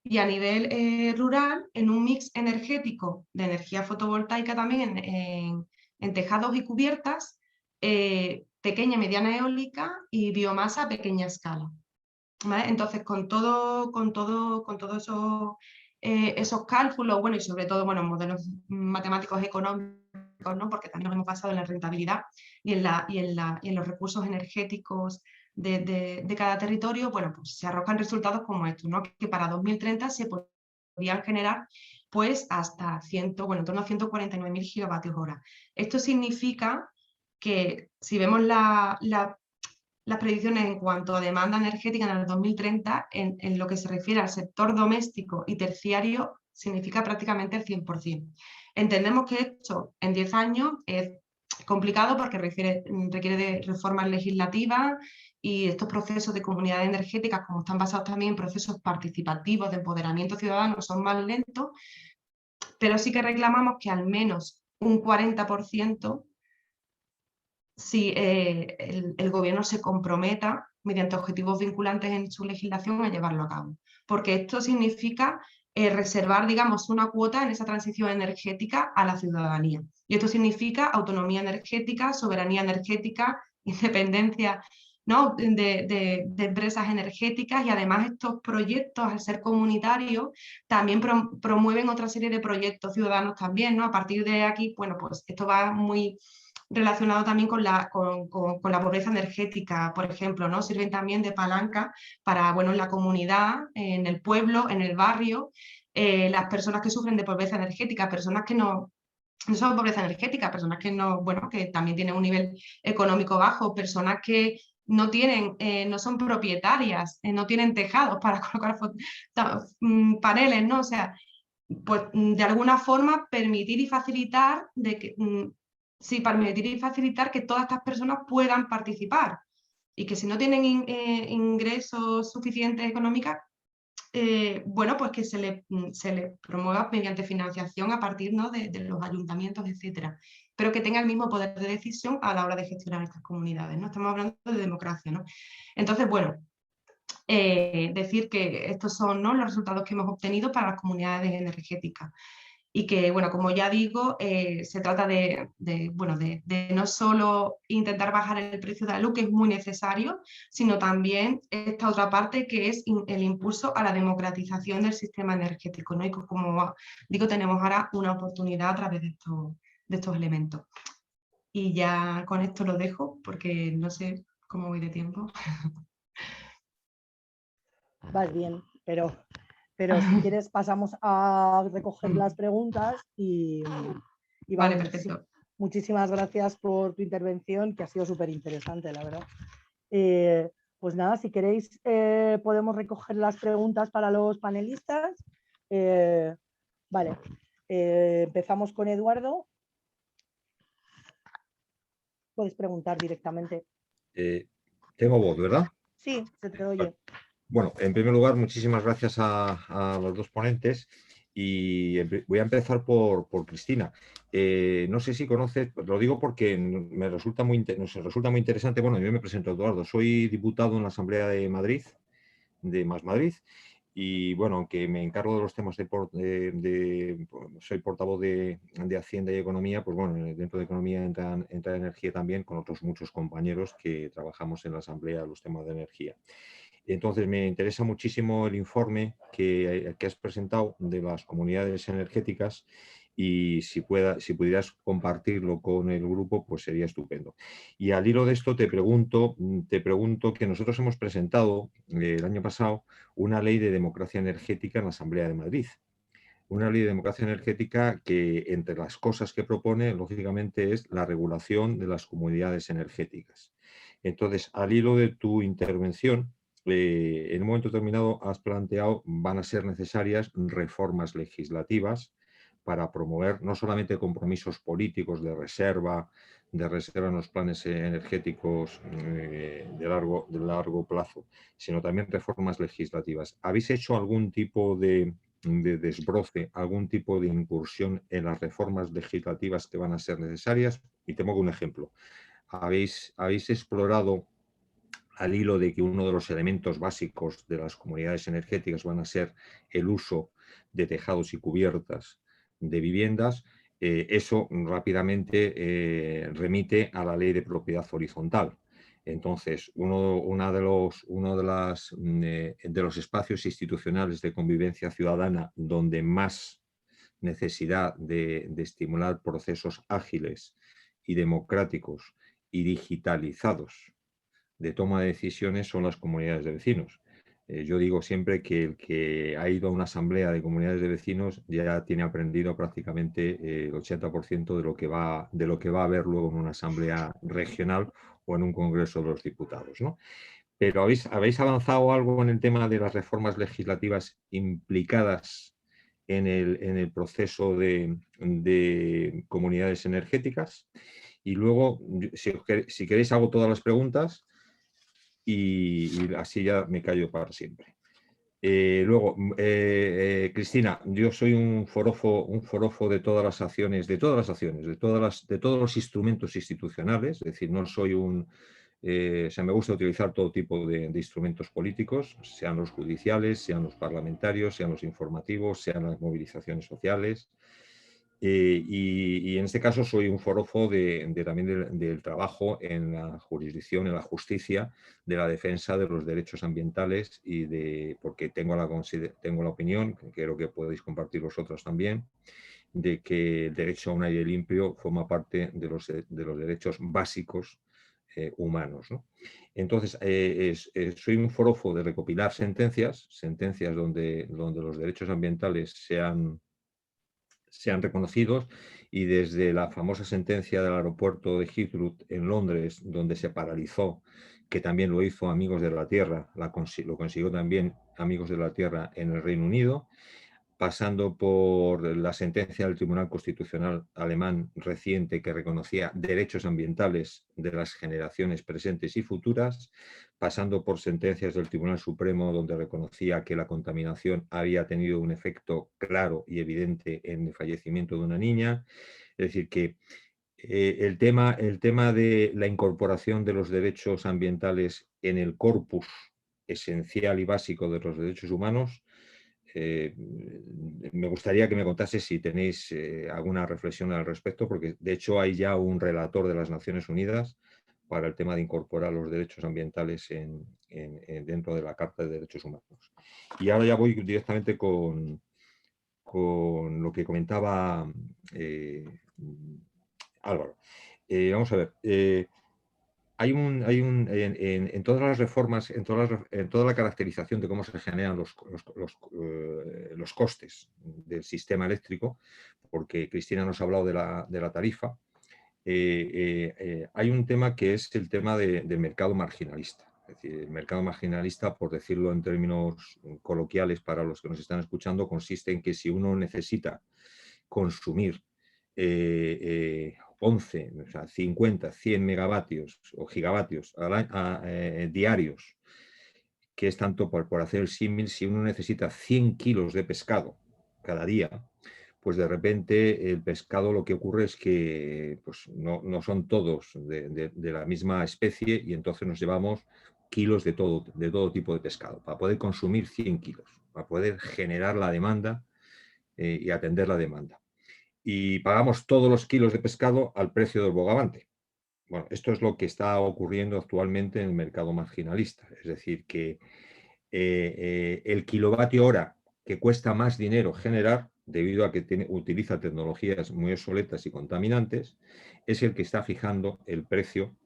Y a nivel rural, en un mix energético de energía fotovoltaica también en tejados y cubiertas, pequeña y mediana eólica y biomasa a pequeña escala, ¿vale? Entonces, con todo eso, esos cálculos, bueno, y sobre todo, bueno, modelos matemáticos económicos, ¿no?, porque también nos hemos basado en la rentabilidad y en los recursos energéticos de cada territorio, bueno, pues se arrojan resultados como estos, ¿no?, que para 2030 se podrían generar pues hasta en torno a 149.000 gigavatios hora. Esto significa que si vemos las predicciones en cuanto a demanda energética en el 2030, en lo que se refiere al sector doméstico y terciario, significa prácticamente el 100%. Entendemos que esto en 10 años es complicado porque requiere de reformas legislativas, y estos procesos de comunidades energéticas, como están basados también en procesos participativos de empoderamiento ciudadano, son más lentos, pero sí que reclamamos que al menos un 40% si el gobierno se comprometa mediante objetivos vinculantes en su legislación a llevarlo a cabo. Porque esto significa reservar, digamos, una cuota en esa transición energética a la ciudadanía. Y esto significa autonomía energética, soberanía energética, independencia, ¿no?, de empresas energéticas, y además estos proyectos, al ser comunitarios, también promueven otra serie de proyectos ciudadanos también, ¿no? A partir de aquí, bueno, pues esto va muy relacionado también con la pobreza energética, por ejemplo, ¿no? Sirven también de palanca para, bueno, en la comunidad, en el pueblo, en el barrio, las personas que sufren de pobreza energética, personas que no no solo pobreza energética, personas que no, bueno, que también tienen un nivel económico bajo, personas que no tienen, no son propietarias, no tienen tejados para colocar paneles, ¿no? O sea, pues de alguna forma permitir y facilitar sí, permitir y facilitar que todas estas personas puedan participar y que si no tienen ingresos suficientes económicos, bueno, pues que se le promueva mediante financiación a partir, ¿no?, de los ayuntamientos, etcétera, pero que tenga el mismo poder de decisión a la hora de gestionar estas comunidades, ¿no? Estamos hablando de democracia, ¿no? Entonces, bueno, decir que estos son, ¿no?, los resultados que hemos obtenido para las comunidades energéticas. Y que, bueno, como ya digo, se trata bueno, de no solo intentar bajar el precio de la luz, que es muy necesario, sino también esta otra parte que es el impulso a la democratización del sistema energético, ¿no? Y como digo, tenemos ahora una oportunidad a través de estos elementos. Y ya con esto lo dejo, porque no sé cómo voy de tiempo. Vas bien, pero si quieres pasamos a recoger las preguntas y Vale, vamos, perfecto. muchísimas gracias por tu intervención, que ha sido súper interesante, la verdad. Pues nada, si queréis podemos recoger las preguntas para los panelistas. Vale, empezamos con Eduardo. Puedes preguntar directamente. Tengo voz, ¿verdad? Sí, se te oye. Bueno, en primer lugar, muchísimas gracias a los dos ponentes y voy a empezar por Cristina. No sé si conoces, lo digo porque nos resulta muy interesante. Bueno, yo me presento, Eduardo, soy diputado en la Asamblea de Madrid, de Más Madrid, y bueno, aunque me encargo de los temas soy portavoz de Hacienda y Economía, pues bueno, dentro de Economía entra energía también, con otros muchos compañeros que trabajamos en la Asamblea los temas de energía. Entonces, me interesa muchísimo el informe que has presentado de las comunidades energéticas y si pudieras compartirlo con el grupo, pues sería estupendo. Y al hilo de esto te pregunto que nosotros hemos presentado el año pasado una ley de democracia energética en la Asamblea de Madrid. Una ley de democracia energética que, entre las cosas que propone, lógicamente, es la regulación de las comunidades energéticas. Entonces, al hilo de tu intervención, en un momento determinado has planteado van a ser necesarias reformas legislativas para promover no solamente compromisos políticos de reserva en los planes energéticos de largo plazo, sino también reformas legislativas. ¿Habéis hecho algún tipo de desbroce, algún tipo de incursión en las reformas legislativas que van a ser necesarias? Y te pongo un ejemplo. ¿Habéis explorado, al hilo de que uno de los elementos básicos de las comunidades energéticas van a ser el uso de tejados y cubiertas de viviendas? Eso rápidamente remite a la ley de propiedad horizontal. Entonces, uno de los espacios institucionales de convivencia ciudadana donde más necesidad de estimular procesos ágiles y democráticos y digitalizados de toma de decisiones son las comunidades de vecinos. Yo digo siempre que el que ha ido a una asamblea de comunidades de vecinos ya tiene aprendido prácticamente el 80% de lo que va a haber luego en una asamblea regional o en un congreso de los diputados, ¿no? Pero ¿habéis avanzado algo en el tema de las reformas legislativas implicadas en el proceso de comunidades energéticas? Y luego, si queréis, hago todas las preguntas y así ya me callo para siempre. Luego, Cristina, yo soy un forofo de todas las acciones, de todos los instrumentos institucionales, es decir, no soy me gusta utilizar todo tipo de instrumentos políticos, sean los judiciales, sean los parlamentarios, sean los informativos, sean las movilizaciones sociales. Y en este caso soy un forofo también del trabajo en la jurisdicción, en la justicia, de la defensa de los derechos ambientales porque tengo la opinión, que creo que podéis compartir vosotros también, de que el derecho a un aire limpio forma parte de los derechos básicos humanos, ¿no? Entonces, soy un forofo de recopilar sentencias donde los derechos ambientales sean sean reconocidos, y desde la famosa sentencia del aeropuerto de Heathrow en Londres, donde se paralizó, que también lo hizo Amigos de la Tierra, lo consiguió también Amigos de la Tierra en el Reino Unido, pasando por la sentencia del Tribunal Constitucional alemán reciente que reconocía derechos ambientales de las generaciones presentes y futuras, pasando por sentencias del Tribunal Supremo donde reconocía que la contaminación había tenido un efecto claro y evidente en el fallecimiento de una niña. Es decir, que el tema de la incorporación de los derechos ambientales en el corpus esencial y básico de los derechos humanos, me gustaría que me contase si tenéis alguna reflexión al respecto, porque de hecho hay ya un relator de las Naciones Unidas para el tema de incorporar los derechos ambientales dentro de la Carta de Derechos Humanos. Y ahora ya voy directamente con lo que comentaba Álvaro. Vamos a ver. En todas las reformas, en toda la caracterización de cómo se generan los costes del sistema eléctrico, porque Cristina nos ha hablado de la tarifa, hay un tema que es el tema del mercado marginalista. Es decir, el mercado marginalista, por decirlo en términos coloquiales para los que nos están escuchando, consiste en que si uno necesita consumir 11, o sea, 50, 100 megavatios o gigavatios diarios, que es tanto por hacer el símil, si uno necesita 100 kilos de pescado cada día, pues de repente el pescado lo que ocurre es que pues no son todos de la misma especie, y entonces nos llevamos kilos de todo tipo de pescado, para poder consumir 100 kilos, para poder generar la demanda y atender la demanda. Y pagamos todos los kilos de pescado al precio del bogavante. Bueno, esto es lo que está ocurriendo actualmente en el mercado marginalista. Es decir, que el kilovatio hora que cuesta más dinero generar, debido a que utiliza tecnologías muy obsoletas y contaminantes, es el que está fijando el precio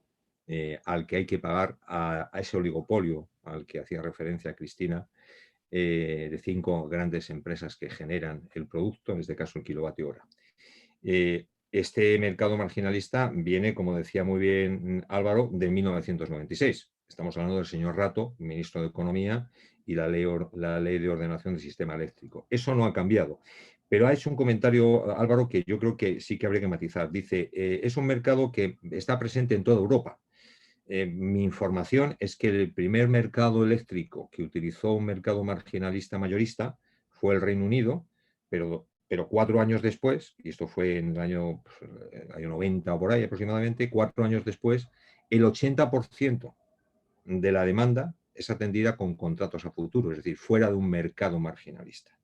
al que hay que pagar a ese oligopolio al que hacía referencia Cristina, de 5 grandes empresas que generan el producto, en este caso el kilovatio hora. Este mercado marginalista viene, como decía muy bien Álvaro, de 1996. Estamos hablando del señor Rato, ministro de Economía, y la ley de ordenación del sistema eléctrico. Eso no ha cambiado. Pero ha hecho un comentario, Álvaro, que yo creo que sí que habría que matizar. Dice, es un mercado que está presente en toda Europa. Mi información es que el primer mercado eléctrico que utilizó un mercado marginalista mayorista fue el Reino Unido, pero 4 años después, y esto fue en el año 90 o por ahí aproximadamente, 4 años después, el 80% de la demanda es atendida con contratos a futuro, es decir, fuera de un mercado marginalista.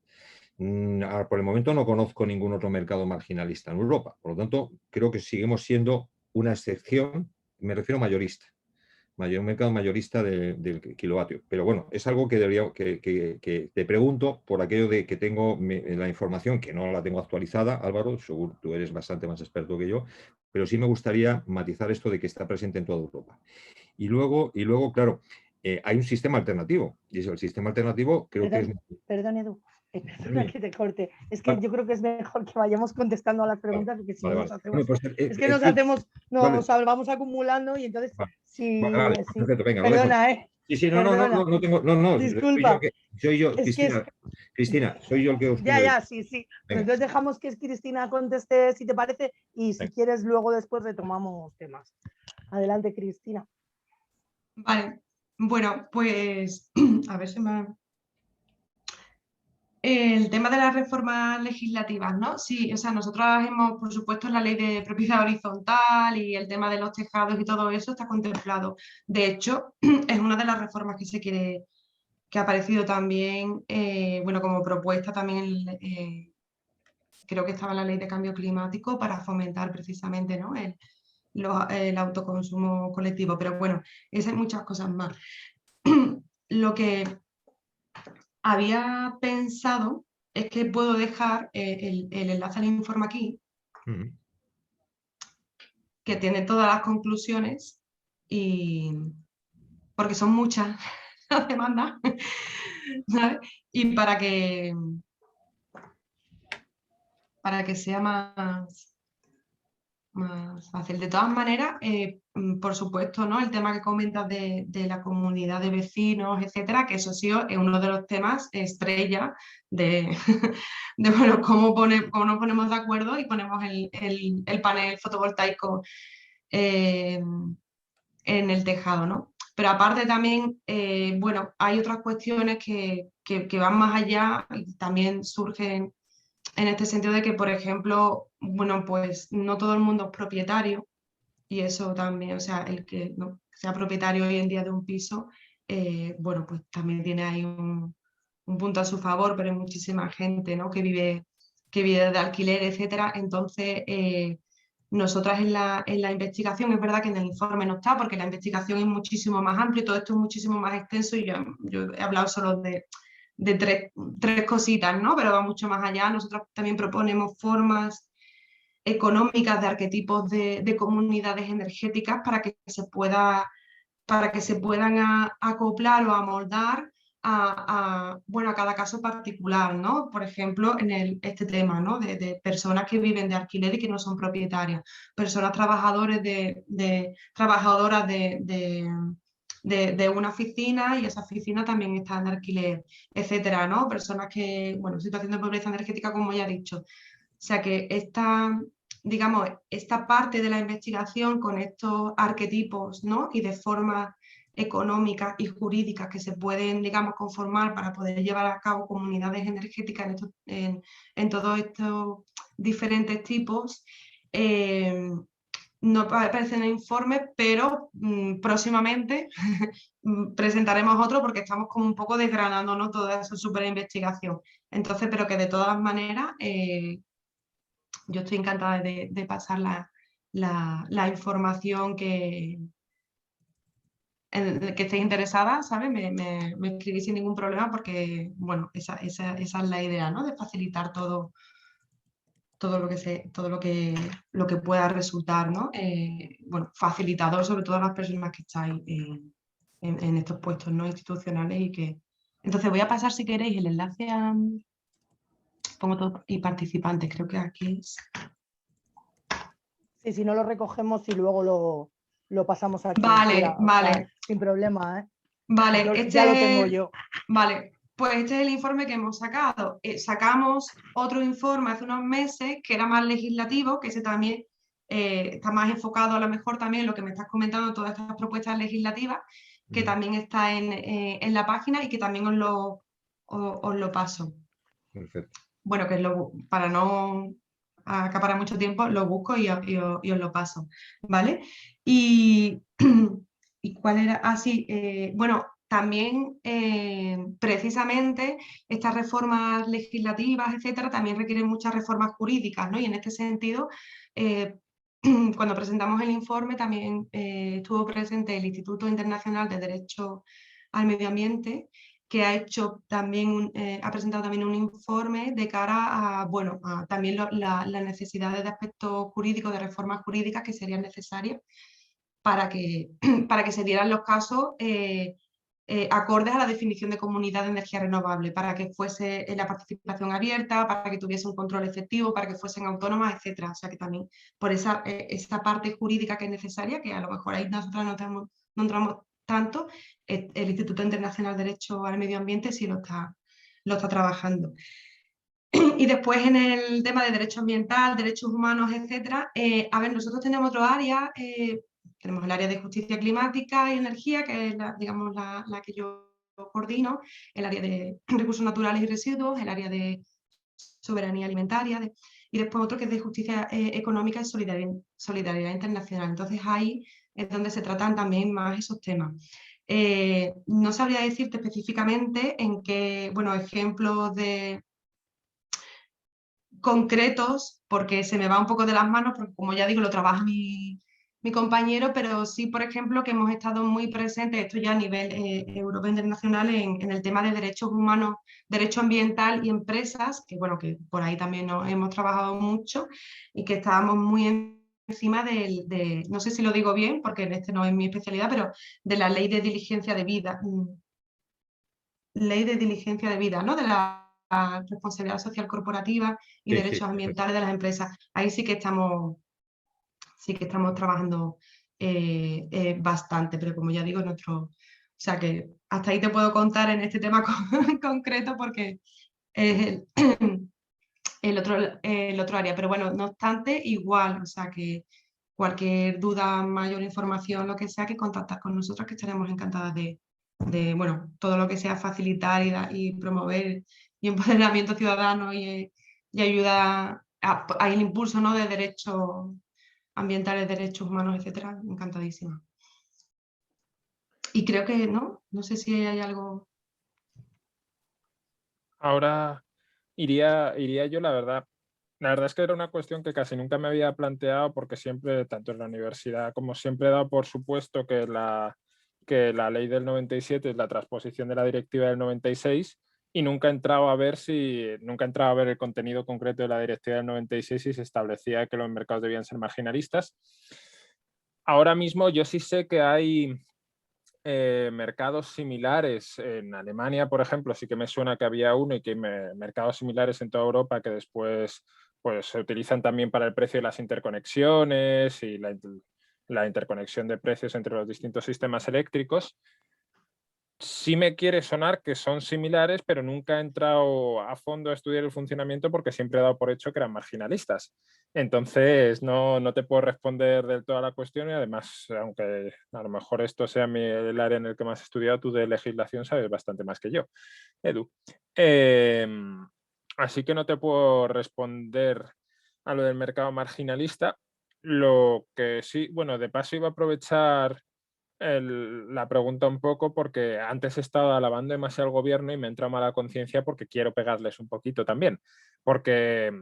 Por el momento no conozco ningún otro mercado marginalista en Europa, por lo tanto creo que seguimos siendo una excepción, me refiero a mayorista. Un mercado mayorista del kilovatio. Pero bueno, es algo que que te pregunto por aquello de que tengo la información, que no la tengo actualizada, Álvaro, seguro tú eres bastante más experto que yo, pero sí me gustaría matizar esto de que está presente en toda Europa. Y luego claro, hay un sistema alternativo, y el sistema alternativo creo que es... Perdón, Edu. Perdona que te corte. Es que yo creo que es mejor que vayamos contestando a las preguntas, porque si no nos hacemos... Es que nos vamos acumulando y entonces... Perfecto, venga. Perdona, Sí, no tengo... No. Disculpa. Soy yo, Cristina, soy yo el que os... Ya, sí. Entonces dejamos que Cristina conteste, si te parece, y si quieres luego después retomamos temas. Adelante, Cristina. Vale, bueno, pues a ver si me... El tema de las reformas legislativas, ¿no? Sí, o sea, nosotros hemos, por supuesto, la ley de propiedad horizontal y el tema de los tejados y todo eso está contemplado. De hecho, es una de las reformas que se quiere, que ha aparecido también, bueno, como propuesta también, creo que estaba en la ley de cambio climático para fomentar precisamente, ¿no? El autoconsumo colectivo. Pero bueno, esas hay muchas cosas más. Lo que había pensado es que puedo dejar el enlace al informe aquí, que tiene todas las conclusiones, y porque son muchas las demandas, ¿sabes? Y para que sea más fácil. De todas maneras, por supuesto, ¿no? El tema que comentas de la comunidad de vecinos, etcétera, que eso sí es uno de los temas estrella de, bueno, cómo nos ponemos de acuerdo y ponemos el panel fotovoltaico en el tejado, ¿no? Pero aparte también, bueno, hay otras cuestiones que van más allá y también surgen en este sentido de que, por ejemplo, bueno, pues no todo el mundo es propietario y eso también, o sea, el que no sea propietario hoy en día de un piso, bueno, pues también tiene ahí un punto a su favor, pero hay muchísima gente, ¿no? que vive de alquiler, etcétera. Entonces, nosotras en la investigación, es verdad que en el informe no está, porque la investigación es muchísimo más amplia, todo esto es muchísimo más extenso y yo he hablado solo de tres cositas, ¿no? Pero va mucho más allá. Nosotros también proponemos formas económicas de arquetipos de comunidades energéticas para que se puedan acoplar o amoldar bueno, a cada caso particular, ¿no? Por ejemplo, en este tema, ¿no? de personas que viven de alquiler y que no son propietarias, personas trabajadoras de una oficina y esa oficina también está en alquiler, etcétera, ¿no? Personas que, bueno, situación de pobreza energética, como ya he dicho. O sea que digamos, esta parte de la investigación con estos arquetipos, ¿no? Y de formas económicas y jurídicas que se pueden, digamos, conformar para poder llevar a cabo comunidades energéticas en todos estos diferentes tipos, no aparece en el informe, pero próximamente presentaremos otro porque estamos como un poco desgranando, ¿no? Toda esa super investigación. Entonces, pero que de todas maneras, yo estoy encantada de pasar la información que estéis interesada, ¿sabes? Me escribís sin ningún problema porque, bueno, esa es la idea, ¿no? De facilitar todo lo que pueda resultar, ¿no? Bueno, facilitador sobre todo a las personas que estáis en estos puestos, ¿no? Institucionales y que... Entonces voy a pasar, si queréis, el enlace a... Pongo todo y participantes, creo que aquí es... Sí, si no lo recogemos y luego lo pasamos aquí. Vale, fuera, vale. o sea, sin problema, ¿eh? Vale, Ya lo tengo yo. Vale, pues este es el informe que hemos sacado. Sacamos otro informe hace unos meses que era más legislativo, que ese también está más enfocado a lo mejor también en lo que me estás comentando, todas estas propuestas legislativas, que también está en la página y que también os lo paso. Perfecto. Bueno, que para no acaparar mucho tiempo, lo busco y os lo paso, ¿vale? ¿Y cuál era? Ah, sí, bueno, también precisamente estas reformas legislativas, etcétera, también requieren muchas reformas jurídicas, ¿no? Y en este sentido, cuando presentamos el informe también estuvo presente el Instituto Internacional de Derecho al Medio Ambiente, que ha hecho también ha presentado también un informe de cara a, bueno, a también las necesidades de aspectos jurídicos, de reformas jurídicas que serían necesarias para que se dieran los casos acordes a la definición de comunidad de energía renovable, para que fuese la participación abierta, para que tuviese un control efectivo, para que fuesen autónomas, etcétera. O sea que también por esa parte jurídica que es necesaria, que a lo mejor ahí nosotros no entramos tanto, el Instituto Internacional de Derecho al Medio Ambiente sí lo está trabajando. Y después en el tema de derecho ambiental, derechos humanos, etcétera, a ver, nosotros tenemos otro área, tenemos el área de justicia climática y energía, que es digamos la que yo coordino, el área de recursos naturales y residuos, el área de soberanía alimentaria, y después otro que es de justicia económica y solidaridad internacional. Entonces ahí es donde se tratan también más esos temas. No sabría decirte específicamente en qué, bueno, ejemplos concretos, porque se me va un poco de las manos, porque como ya digo, lo trabaja mi compañero, pero sí, por ejemplo, que hemos estado muy presentes, esto ya a nivel europeo internacional, en el tema de derechos humanos, derecho ambiental y empresas, que bueno, que por ahí también hemos trabajado mucho y que estábamos muy encima no sé si lo digo bien, porque este no es mi especialidad, pero de la ley de diligencia de vida, ¿no? De la responsabilidad social corporativa y Sí, derechos sí, ambientales de las empresas. Ahí sí que estamos trabajando bastante, pero como ya digo, o sea que hasta ahí te puedo contar en este tema concreto porque es el otro área. Pero bueno, no obstante, igual, o sea que cualquier duda, mayor información, lo que sea, que contactar con nosotros, que estaremos encantadas de bueno, todo lo que sea facilitar y promover y empoderamiento ciudadano y ayuda al impulso, ¿no?, de derechos ambientales, derechos humanos, etcétera, encantadísima. Y creo que no sé si hay algo. Ahora iría yo, la verdad. La verdad es que era una cuestión que casi nunca me había planteado porque siempre, tanto en la universidad como siempre he dado por supuesto que la ley del 97 es la transposición de la directiva del 96 y nunca he entrado a ver el contenido concreto de la directiva del 96 y se establecía que los mercados debían ser marginalistas. Ahora mismo yo sí sé que hay mercados similares en Alemania, por ejemplo, sí que me suena que había uno y que hay mercados similares en toda Europa que después pues, se utilizan también para el precio de las interconexiones y la interconexión de precios entre los distintos sistemas eléctricos. Sí me quiere sonar que son similares, pero nunca he entrado a fondo a estudiar el funcionamiento porque siempre he dado por hecho que eran marginalistas. Entonces, no te puedo responder del todo a la cuestión y además, aunque a lo mejor esto sea el área en el que más he estudiado, tú de legislación sabes bastante más que yo, Edu. Así que no te puedo responder a lo del mercado marginalista. Lo que sí, bueno, de paso iba a aprovechar la pregunta un poco porque antes he estado alabando demasiado al gobierno y me entra mala conciencia porque quiero pegarles un poquito también. Porque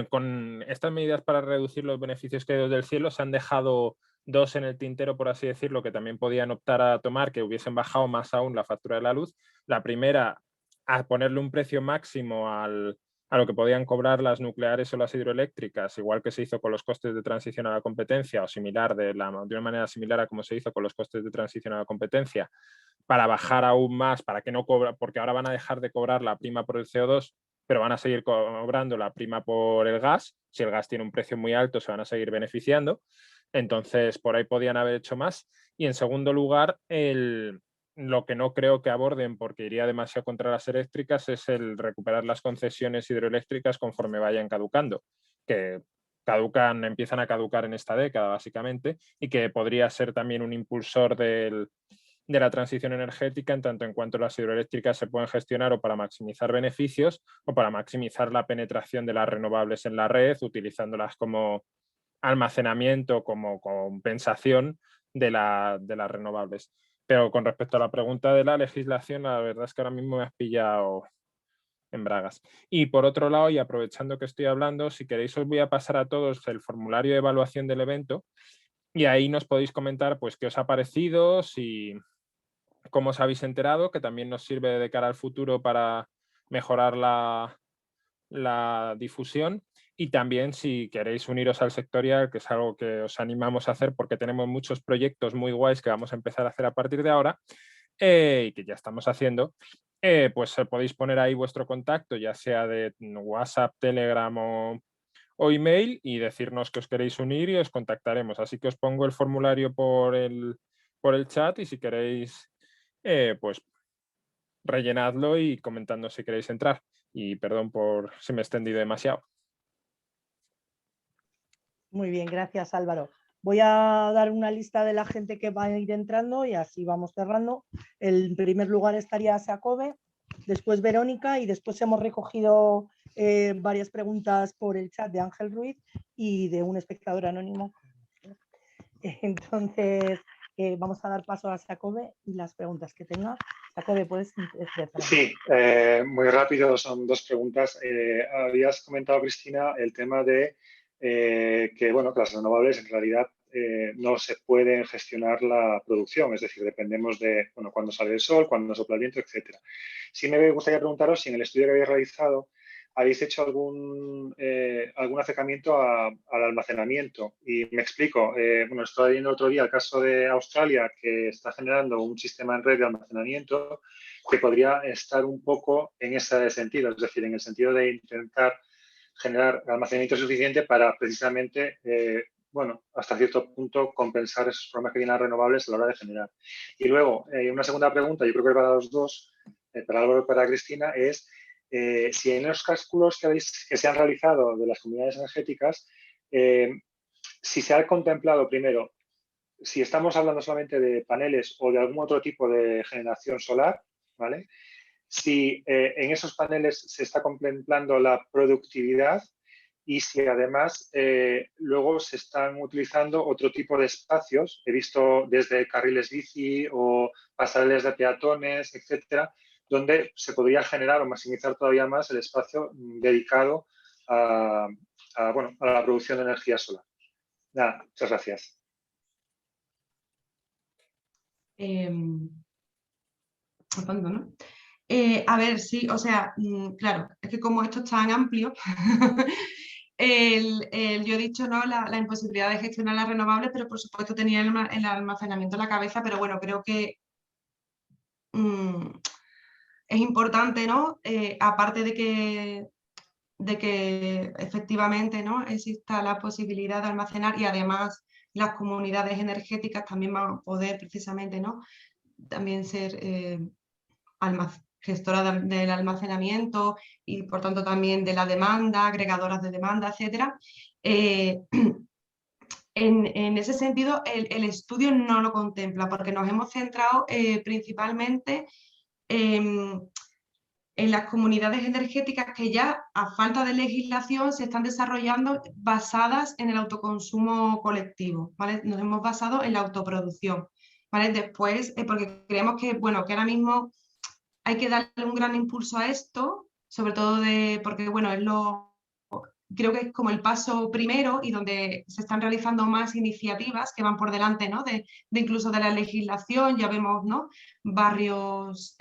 con estas medidas para reducir los beneficios caídos del cielo se han dejado dos en el tintero, por así decirlo, que también podían optar a tomar, que hubiesen bajado más aún la factura de la luz. La primera, a ponerle un precio máximo a lo que podían cobrar las nucleares o las hidroeléctricas, igual que se hizo con los costes de transición a la competencia o similar, de una manera similar a como se hizo con los costes de transición a la competencia, para bajar aún más, para que no cobra, porque ahora van a dejar de cobrar la prima por el CO2, pero van a seguir cobrando la prima por el gas. Si el gas tiene un precio muy alto, se van a seguir beneficiando. Entonces, por ahí podían haber hecho más. Y en segundo lugar, lo que no creo que aborden, porque iría demasiado contra las eléctricas, es el recuperar las concesiones hidroeléctricas conforme vayan caducando, que empiezan a caducar en esta década, básicamente, y que podría ser también un impulsor de la transición energética, en tanto en cuanto las hidroeléctricas se pueden gestionar o para maximizar beneficios o para maximizar la penetración de las renovables en la red, utilizándolas como almacenamiento, como compensación de las renovables. Pero con respecto a la pregunta de la legislación, la verdad es que ahora mismo me has pillado en bragas. Y por otro lado, y aprovechando que estoy hablando, si queréis os voy a pasar a todos el formulario de evaluación del evento y ahí nos podéis comentar pues qué os ha parecido, si cómo os habéis enterado, que también nos sirve de cara al futuro para mejorar la difusión. Y también si queréis uniros al sectorial, que es algo que os animamos a hacer porque tenemos muchos proyectos muy guays que vamos a empezar a hacer a partir de ahora y que ya estamos haciendo, pues podéis poner ahí vuestro contacto, ya sea de WhatsApp, Telegram o email y decirnos que os queréis unir y os contactaremos. Así que os pongo el formulario por el chat y si queréis, pues rellenadlo y comentando si queréis entrar. Y perdón por si me he extendido demasiado. Muy bien, gracias Álvaro. Voy a dar una lista de la gente que va a ir entrando y así vamos cerrando. En primer lugar estaría Sacobe, después Verónica y después hemos recogido varias preguntas por el chat de Ángel Ruiz y de un espectador anónimo. Entonces, vamos a dar paso a Sacobe y las preguntas que tenga. Sacobe, ¿puedes empezar? Sí, muy rápido, son dos preguntas. Habías comentado, Cristina, el tema de que, bueno, que las renovables en realidad no se pueden gestionar la producción, es decir, dependemos de, bueno, cuándo sale el sol, cuándo sopla el viento, etcétera. Sí me gustaría preguntaros si en el estudio que habéis realizado habéis hecho algún acercamiento al almacenamiento. Y me explico. Bueno, estaba viendo el otro día el caso de Australia, que está generando un sistema en red de almacenamiento que podría estar un poco en ese sentido, es decir, en el sentido de intentar generar almacenamiento suficiente para precisamente, bueno, hasta cierto punto compensar esos problemas que tienen las renovables a la hora de generar. Y luego, una segunda pregunta, yo creo que para los dos, para Álvaro y para Cristina, es si en los cálculos que se han realizado de las comunidades energéticas, si se ha contemplado primero, si estamos hablando solamente de paneles o de algún otro tipo de generación solar, ¿vale? Si en esos paneles se está contemplando la productividad y si además luego se están utilizando otro tipo de espacios. He visto desde carriles bici o pasarelas de peatones, etcétera, donde se podría generar o maximizar todavía más el espacio dedicado a la producción de energía solar. Nada, muchas gracias. ¿No? A ver, sí, o sea, claro, es que como esto es tan amplio, yo he dicho no la imposibilidad de gestionar las renovables, pero por supuesto tenía el almacenamiento en la cabeza, pero bueno, creo que es importante, ¿no? Aparte de que efectivamente, ¿no?, exista la posibilidad de almacenar y además las comunidades energéticas también van a poder precisamente, ¿no?, también ser gestora del almacenamiento y por tanto también de la demanda, agregadoras de demanda, etcétera. En ese sentido, el estudio no lo contempla porque nos hemos centrado principalmente en las comunidades energéticas que ya a falta de legislación se están desarrollando basadas en el autoconsumo colectivo, ¿vale? Nos hemos basado en la autoproducción, ¿vale? Después, porque creemos que, bueno, que ahora mismo hay que darle un gran impulso a esto, sobre todo porque, bueno, creo que es como el paso primero y donde se están realizando más iniciativas que van por delante, ¿no?, de incluso de la legislación. Ya vemos, ¿no?, barrios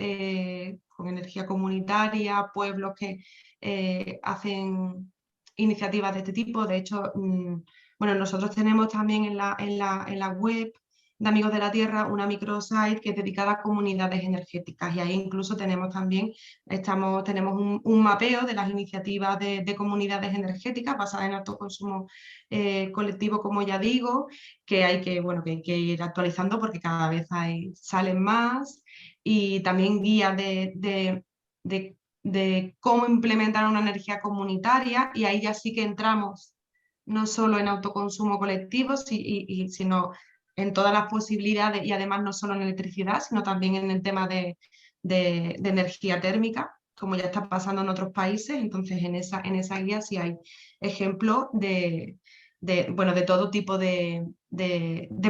con energía comunitaria, pueblos que hacen iniciativas de este tipo. De hecho, bueno, nosotros tenemos también en la web de Amigos de la Tierra una microsite que es dedicada a comunidades energéticas y ahí incluso tenemos también, tenemos un mapeo de las iniciativas de comunidades energéticas basadas en autoconsumo colectivo, como ya digo, que hay que ir actualizando porque cada vez salen más, y también guías de cómo implementar una energía comunitaria, y ahí ya sí que entramos no solo en autoconsumo colectivo, sino en todas las posibilidades, y además no solo en electricidad, sino también en el tema de energía térmica, como ya está pasando en otros países. Entonces en esa guía sí hay ejemplos de todo tipo de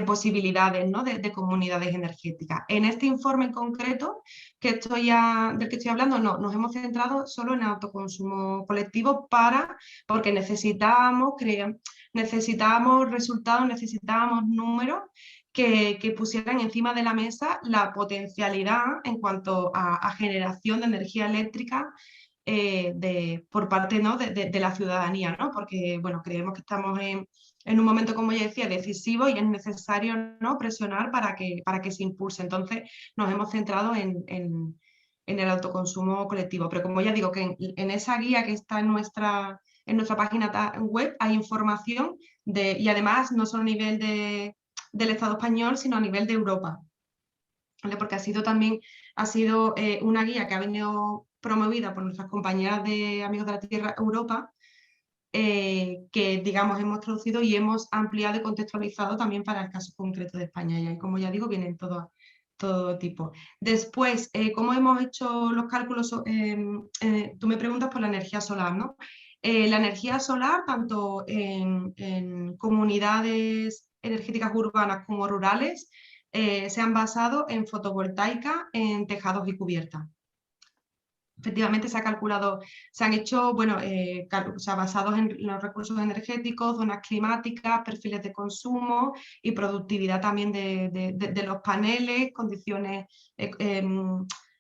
posibilidades, ¿no?, de comunidades energéticas. En este informe en concreto del que estoy hablando, no, nos hemos centrado solo en autoconsumo colectivo porque necesitábamos resultados, necesitábamos números que pusieran encima de la mesa la potencialidad en cuanto a generación de energía eléctrica por parte, ¿no?, de la ciudadanía, ¿no?, porque, bueno, creemos que estamos en un momento, como ya decía, decisivo, y es necesario, ¿no?, presionar para que se impulse. Entonces nos hemos centrado en el autoconsumo colectivo, pero como ya digo, que en esa guía que está en nuestra página web hay información y además no solo a nivel del Estado español, sino a nivel de Europa, ¿vale? Porque ha sido una guía que ha venido promovida por nuestras compañeras de Amigos de la Tierra Europa, que, digamos, hemos traducido y hemos ampliado y contextualizado también para el caso concreto de España. Y ahí, como ya digo, vienen todo tipo. Después, ¿cómo hemos hecho los cálculos? Tú me preguntas por la energía solar, ¿no? La energía solar, tanto en comunidades energéticas urbanas como rurales, se han basado en fotovoltaica, en tejados y cubiertas. Efectivamente se ha calculado, se han hecho, basados en los recursos energéticos, zonas climáticas, perfiles de consumo y productividad también de los paneles, condiciones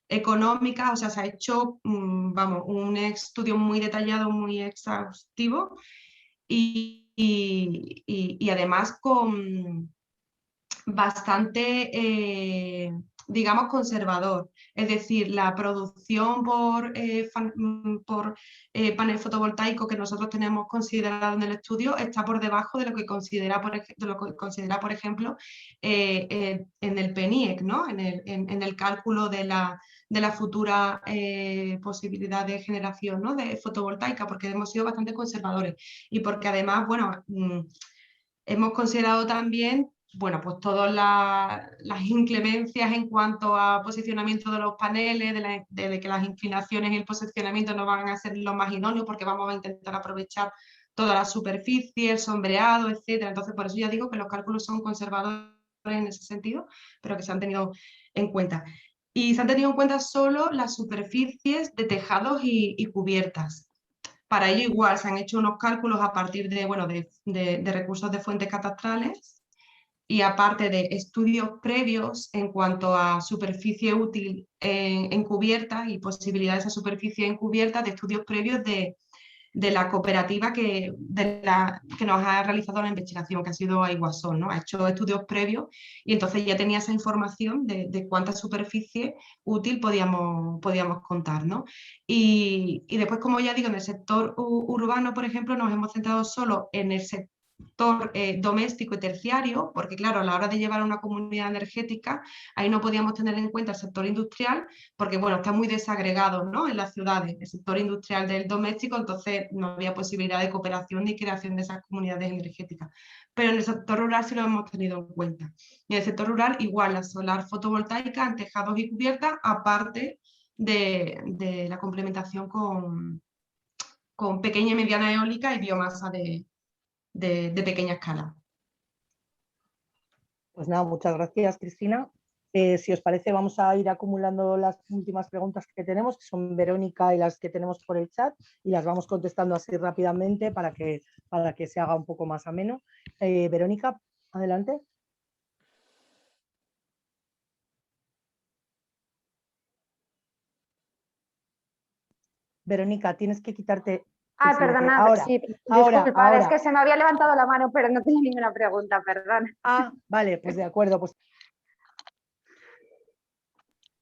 económicas, o sea, se ha hecho, vamos, un estudio muy detallado, muy exhaustivo y además con bastante, digamos, conservador. Es decir, la producción por panel fotovoltaico que nosotros tenemos considerado en el estudio está por debajo de lo que considera, por ejemplo, en el PNIEC, ¿no? En el cálculo de la futura posibilidad de generación, ¿no? De fotovoltaica, porque hemos sido bastante conservadores y porque además, bueno, hemos considerado también, bueno, pues todas las inclemencias en cuanto a posicionamiento de los paneles, de que las inclinaciones y el posicionamiento no van a ser lo más idóneo porque vamos a intentar aprovechar toda la superficie, el sombreado, etcétera. Entonces, por eso ya digo que los cálculos son conservadores en ese sentido, pero que se han tenido en cuenta. Y se han tenido en cuenta solo las superficies de tejados y cubiertas. Para ello igual se han hecho unos cálculos a partir de, bueno, de recursos de fuentes catastrales y aparte de estudios previos en cuanto a superficie útil en cubierta y posibilidad de esa superficie encubierta, de estudios previos de la cooperativa que nos ha realizado la investigación, que ha sido Aiguasol, ¿no? Ha hecho estudios previos y entonces ya tenía esa información de cuánta superficie útil podíamos contar, ¿no? Y después, como ya digo, en el sector urbano, por ejemplo, nos hemos centrado solo en el sector doméstico y terciario, porque claro, a la hora de llevar a una comunidad energética, ahí no podíamos tener en cuenta el sector industrial, porque bueno, está muy desagregado, ¿no? En las ciudades, el sector industrial del doméstico, entonces no había posibilidad de cooperación ni creación de esas comunidades energéticas. Pero en el sector rural sí lo hemos tenido en cuenta. Y en el sector rural, igual, la solar fotovoltaica en tejados y cubiertas, aparte de la complementación con pequeña y mediana eólica y biomasa de pequeña escala. Pues nada, muchas gracias, Cristina. Si os parece, vamos a ir acumulando las últimas preguntas que tenemos, que son Verónica y las que tenemos por el chat, y las vamos contestando así rápidamente para que se haga un poco más ameno. Verónica, adelante. Verónica, tienes que quitarte... Ah, perdona, ahora, sí, ahora, disculpa, ahora. Es que se me había levantado la mano, pero no tenía ninguna pregunta, perdón. Ah, vale, pues de acuerdo. Pues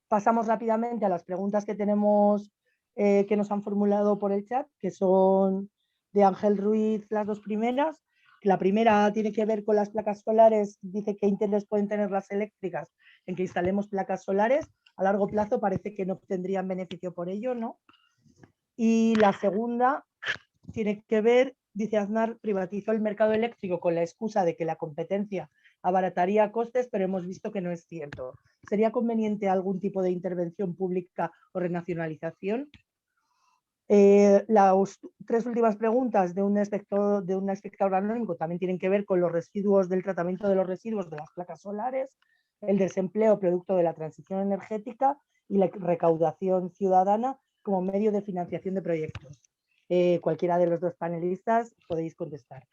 pasamos rápidamente a las preguntas que tenemos, que nos han formulado por el chat, que son de Ángel Ruiz las dos primeras. La primera tiene que ver con las placas solares, dice qué interés pueden tener las eléctricas en que instalemos placas solares. A largo plazo parece que no obtendrían beneficio por ello, ¿no? Y la segunda tiene que ver, dice Aznar, privatizó el mercado eléctrico con la excusa de que la competencia abarataría costes, pero hemos visto que no es cierto. ¿Sería conveniente algún tipo de intervención pública o renacionalización? Las tres últimas preguntas de un espectador anónimo también tienen que ver con los residuos, del tratamiento de los residuos de las placas solares, el desempleo producto de la transición energética y la recaudación ciudadana como medio de financiación de proyectos. Cualquiera de los dos panelistas podéis contestar.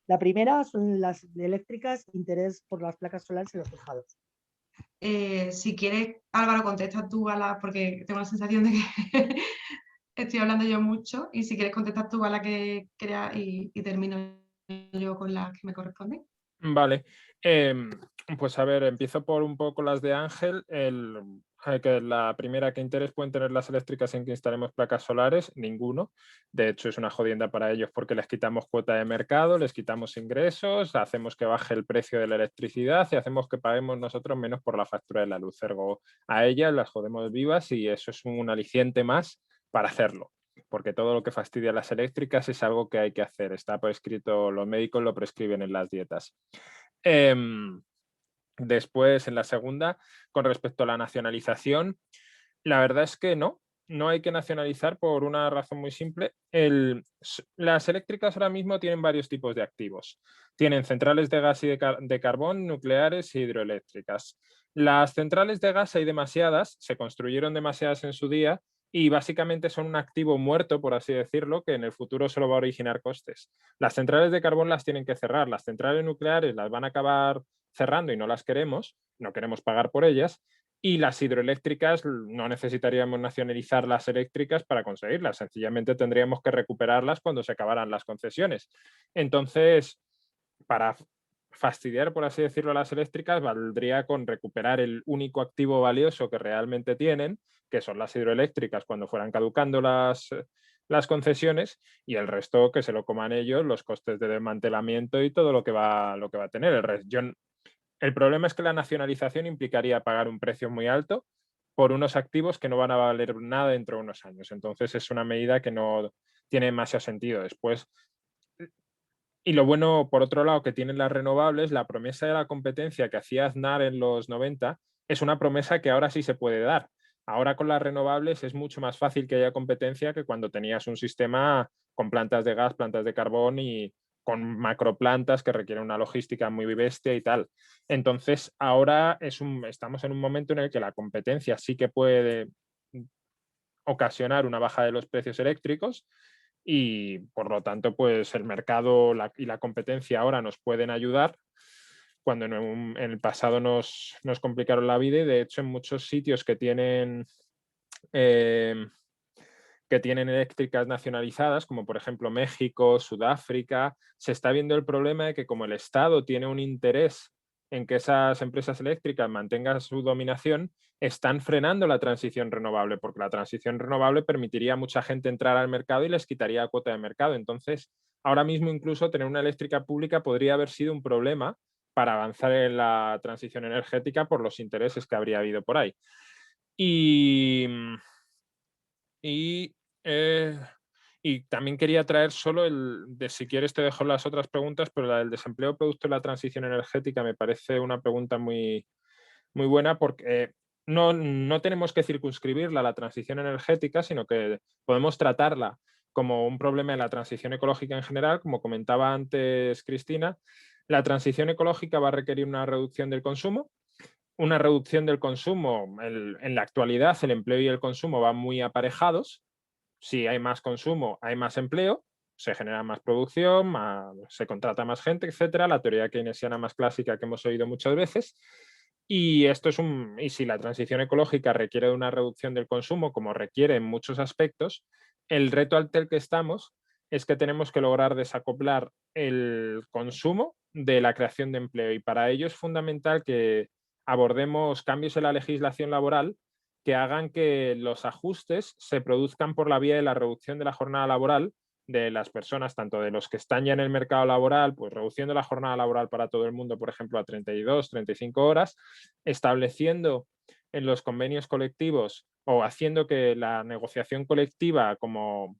La primera son las eléctricas, interés por las placas solares en los tejados. Si quieres, Álvaro, contesta tú porque tengo la sensación de que estoy hablando yo mucho, y si quieres contestar tú a la que creas y termino yo con las que me corresponden. Vale, pues a ver, empiezo por un poco las de Ángel. Que la primera, ¿qué interés pueden tener las eléctricas en que instalemos placas solares? Ninguno. De hecho, es una jodienda para ellos porque les quitamos cuota de mercado, les quitamos ingresos, hacemos que baje el precio de la electricidad y hacemos que paguemos nosotros menos por la factura de la luz. Ergo, a ellas las jodemos vivas y eso es un aliciente más para hacerlo. Porque todo lo que fastidia a las eléctricas es algo que hay que hacer. Está prescrito, los médicos lo prescriben en las dietas. Después, en la segunda, con respecto a la nacionalización, la verdad es que no hay que nacionalizar por una razón muy simple. Las eléctricas ahora mismo tienen varios tipos de activos. Tienen centrales de gas y de carbón, nucleares e hidroeléctricas. Las centrales de gas hay demasiadas, se construyeron demasiadas en su día y básicamente son un activo muerto, por así decirlo, que en el futuro solo va a originar costes. Las centrales de carbón las tienen que cerrar, las centrales nucleares las van a acabar cerrando y no las queremos, no queremos pagar por ellas, Y las hidroeléctricas no necesitaríamos nacionalizar las eléctricas para conseguirlas, sencillamente tendríamos que recuperarlas cuando se acabaran las concesiones. Entonces, para fastidiar, por así decirlo, a las eléctricas, valdría con recuperar el único activo valioso que realmente tienen, que son las hidroeléctricas cuando fueran caducando las concesiones, y el resto que se lo coman ellos, los costes de desmantelamiento y todo lo que va a tener. El problema es que la nacionalización implicaría pagar un precio muy alto por unos activos que no van a valer nada dentro de unos años. Entonces es una medida que no tiene demasiado sentido. Después, y lo bueno, por otro lado, que tienen las renovables, la promesa de la competencia que hacía Aznar en los 90 es una promesa que ahora sí se puede dar. Ahora con las renovables es mucho más fácil que haya competencia que cuando tenías un sistema con plantas de gas, plantas de carbón y con macroplantas que requieren una logística muy bestia y tal. Entonces, ahora estamos en un momento en el que la competencia sí que puede ocasionar una baja de los precios eléctricos y, por lo tanto, pues el mercado y la competencia ahora nos pueden ayudar cuando en el pasado nos complicaron la vida, y de hecho en muchos sitios que tienen eléctricas nacionalizadas, como por ejemplo México, Sudáfrica, se está viendo el problema de que como el Estado tiene un interés en que esas empresas eléctricas mantengan su dominación, están frenando la transición renovable, porque la transición renovable permitiría a mucha gente entrar al mercado y les quitaría cuota de mercado. Entonces, ahora mismo incluso tener una eléctrica pública podría haber sido un problema para avanzar en la transición energética por los intereses que habría habido por ahí. Y también quería traer solo si quieres te dejo las otras preguntas, pero la del desempleo producto de la transición energética me parece una pregunta muy, muy buena, porque no tenemos que circunscribirla a la transición energética, sino que podemos tratarla como un problema de la transición ecológica en general. Como comentaba antes Cristina, la transición ecológica va a requerir una reducción del consumo. Una reducción del consumo, en la actualidad el empleo y el consumo van muy aparejados. Si hay más consumo, hay más empleo, se genera más producción, se contrata más gente, etcétera. La teoría keynesiana más clásica que hemos oído muchas veces. Y si la transición ecológica requiere de una reducción del consumo, como requiere en muchos aspectos, el reto ante el que estamos es que tenemos que lograr desacoplar el consumo de la creación de empleo. Y para ello es fundamental que abordemos cambios en la legislación laboral que hagan que los ajustes se produzcan por la vía de la reducción de la jornada laboral de las personas, tanto de los que están ya en el mercado laboral, pues reduciendo la jornada laboral para todo el mundo, por ejemplo, a 32, 35 horas, estableciendo en los convenios colectivos o haciendo que la negociación colectiva como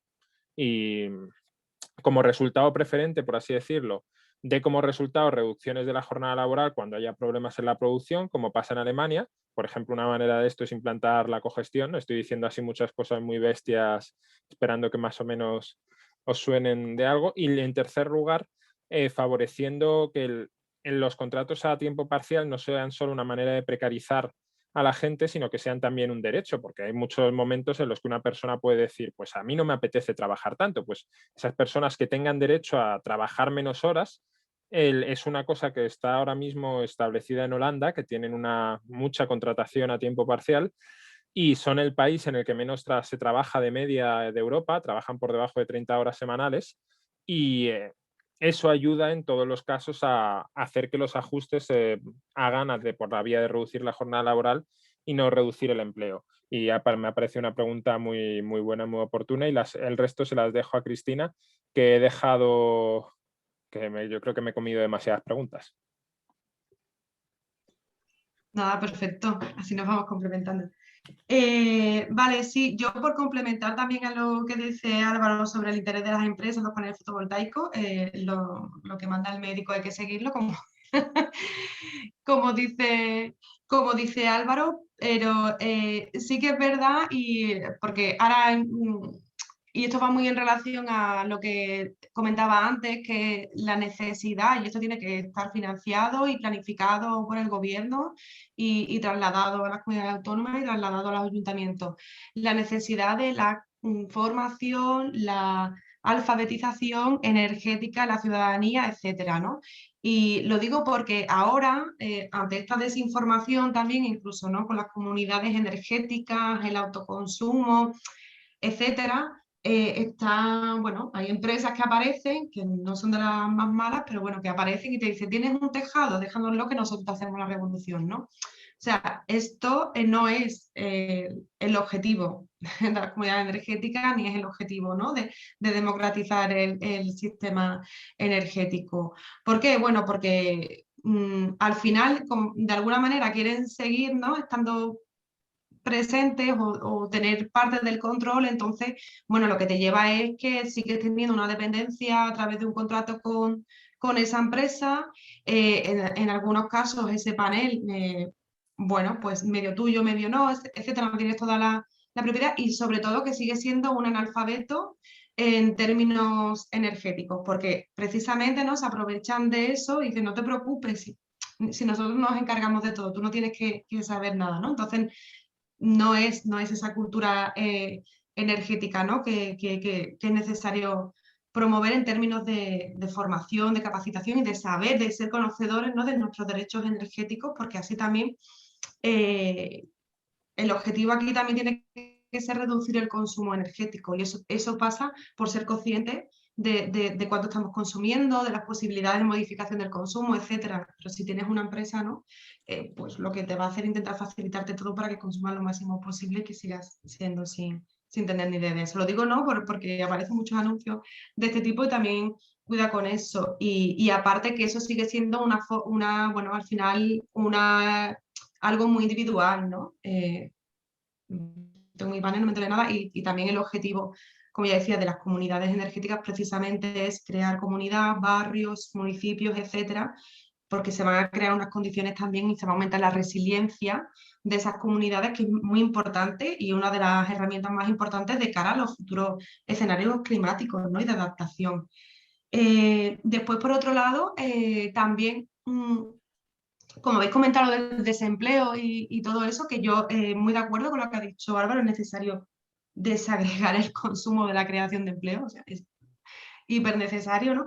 resultado preferente, por así decirlo, dé como resultado reducciones de la jornada laboral cuando haya problemas en la producción, como pasa en Alemania. Por ejemplo, una manera de esto es implantar la cogestión. Estoy diciendo así muchas cosas muy bestias, esperando que más o menos os suenen de algo. Y en tercer lugar, favoreciendo que en los contratos a tiempo parcial no sean solo una manera de precarizar a la gente, sino que sean también un derecho, porque hay muchos momentos en los que una persona puede decir, pues a mí no me apetece trabajar tanto. Pues esas personas que tengan derecho a trabajar menos horas es una cosa que está ahora mismo establecida en Holanda, que tienen mucha contratación a tiempo parcial y son el país en el que menos se trabaja de media de Europa, trabajan por debajo de 30 horas semanales, y eso ayuda en todos los casos a hacer que los ajustes se hagan por la vía de reducir la jornada laboral y no reducir el empleo. Y me parece una pregunta muy, muy buena, muy oportuna, y el resto se las dejo a Cristina, que he dejado, yo creo que me he comido demasiadas preguntas. Nada, perfecto, así nos vamos complementando. Vale, sí, yo por complementar también a lo que dice Álvaro sobre el interés de las empresas, los paneles fotovoltaicos, lo que manda el médico hay que seguirlo, como dice Álvaro, pero sí que es verdad, porque ahora, y esto va muy en relación a lo que comentaba antes, que la necesidad, y esto tiene que estar financiado y planificado por el gobierno y trasladado a las comunidades autónomas y trasladado a los ayuntamientos. La necesidad de la formación, alfabetización energética a la ciudadanía, etcétera, ¿no? Y lo digo porque ahora, ante esta desinformación también, incluso, ¿no?, con las comunidades energéticas, el autoconsumo, etcétera, bueno, hay empresas que aparecen, que no son de las más malas, pero bueno, que aparecen y te dicen, tienes un tejado, déjanoslo que nosotros hacemos la revolución, ¿no? O sea, esto no es el objetivo de las comunidades energéticas, ni es el objetivo, ¿no?, de democratizar el sistema energético. ¿Por qué? Bueno, porque al final, de alguna manera, quieren seguir, ¿no?, estando presentes o tener parte del control. Entonces, bueno, lo que te lleva es que sigues teniendo una dependencia a través de un contrato con esa empresa. En algunos casos ese panel, bueno, pues medio tuyo, medio no, etcétera, no tienes toda la propiedad, y sobre todo que sigue siendo un analfabeto en términos energéticos, porque precisamente, ¿no?, se aprovechan de eso y dicen, no te preocupes, si nosotros nos encargamos de todo, tú no tienes que saber nada, ¿no? Entonces, no es esa cultura energética, ¿no?, que es necesario promover en términos de formación, de capacitación y de saber, de ser conocedores, ¿no?, de nuestros derechos energéticos, porque así también el objetivo aquí también tiene que ser reducir el consumo energético, y eso pasa por ser conscientes de cuánto estamos consumiendo, de las posibilidades de modificación del consumo, etcétera. Pero si tienes una empresa, ¿no?, pues lo que te va a hacer es intentar facilitarte todo para que consumas lo máximo posible y que sigas siendo sin tener ni idea de eso. Lo digo, ¿no?, porque aparecen muchos anuncios de este tipo, y también cuida con eso. Y aparte que eso sigue siendo bueno, al final algo muy individual, ¿no? Tengo mi panel, no me enteré nada, y también el objetivo, como ya decía, de las comunidades energéticas precisamente es crear comunidad, barrios, municipios, etcétera, porque se van a crear unas condiciones también y se va a aumentar la resiliencia de esas comunidades, que es muy importante y una de las herramientas más importantes de cara a los futuros escenarios climáticos, ¿no?, y de adaptación. Después, por otro lado, también, como habéis comentado del desempleo y todo eso, que yo muy de acuerdo con lo que ha dicho Álvaro, es necesario desagregar el consumo de la creación de empleo, o sea, es hiper necesario, ¿no?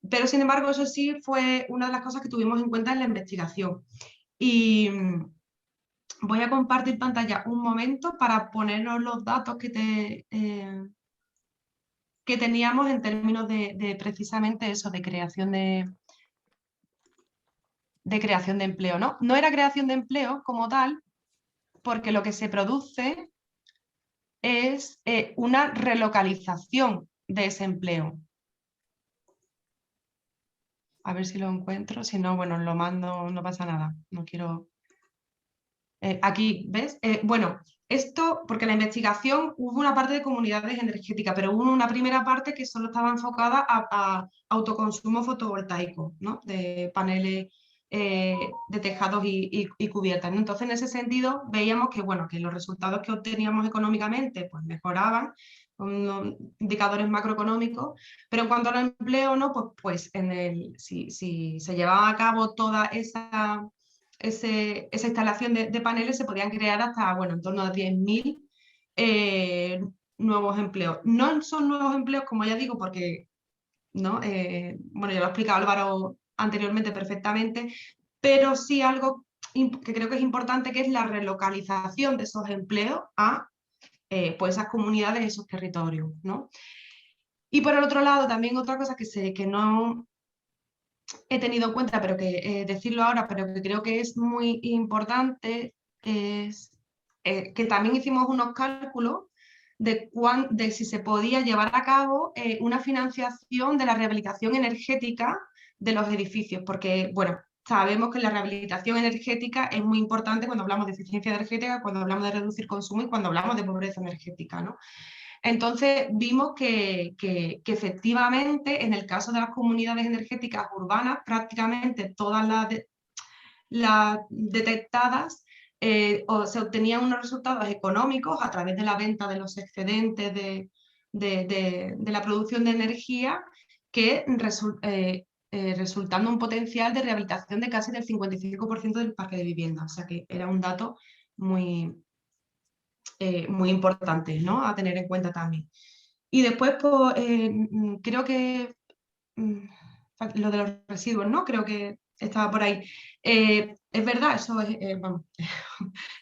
Pero sin embargo, eso sí fue una de las cosas que tuvimos en cuenta en la investigación. Y voy a compartir pantalla un momento para ponernos los datos que teníamos en términos de precisamente eso, de creación de empleo, ¿no? No era creación de empleo como tal, porque lo que se produce es una relocalización de ese empleo. A ver si lo encuentro, si no, bueno, lo mando, no pasa nada, no quiero... aquí, ¿ves? Bueno, esto, porque en la investigación hubo una parte de comunidades energéticas, pero hubo una primera parte que solo estaba enfocada a autoconsumo fotovoltaico, ¿no?, de paneles de tejados y cubiertas, ¿no? Entonces, en ese sentido, veíamos que, bueno, que los resultados que obteníamos económicamente pues mejoraban, con indicadores macroeconómicos, pero en cuanto al empleo, ¿no?, pues si se llevaba a cabo toda esa instalación de paneles, se podían crear hasta, bueno, en torno a 10.000 nuevos empleos. No son nuevos empleos, como ya digo, porque, ¿no?, bueno, ya lo ha explicado Álvaro anteriormente perfectamente, pero sí algo que creo que es importante, que es la relocalización de esos empleos a pues esas comunidades, esos territorios, ¿no? Y por el otro lado, también otra cosa que no he tenido en cuenta, pero que decirlo ahora, pero que creo que es muy importante, es que también hicimos unos cálculos de si se podía llevar a cabo una financiación de la rehabilitación energética de los edificios, porque, bueno, sabemos que la rehabilitación energética es muy importante cuando hablamos de eficiencia energética, cuando hablamos de reducir consumo y cuando hablamos de pobreza energética, ¿no? Entonces vimos que efectivamente, en el caso de las comunidades energéticas urbanas, prácticamente todas las detectadas se obtenían unos resultados económicos a través de la venta de los excedentes de la producción de energía, que resultando un potencial de rehabilitación de casi del 55% del parque de vivienda. O sea que era un dato muy importante, ¿no?, a tener en cuenta también. Y después, pues, creo que lo de los residuos, ¿no? Creo que estaba por ahí. Es verdad, eso es, vamos,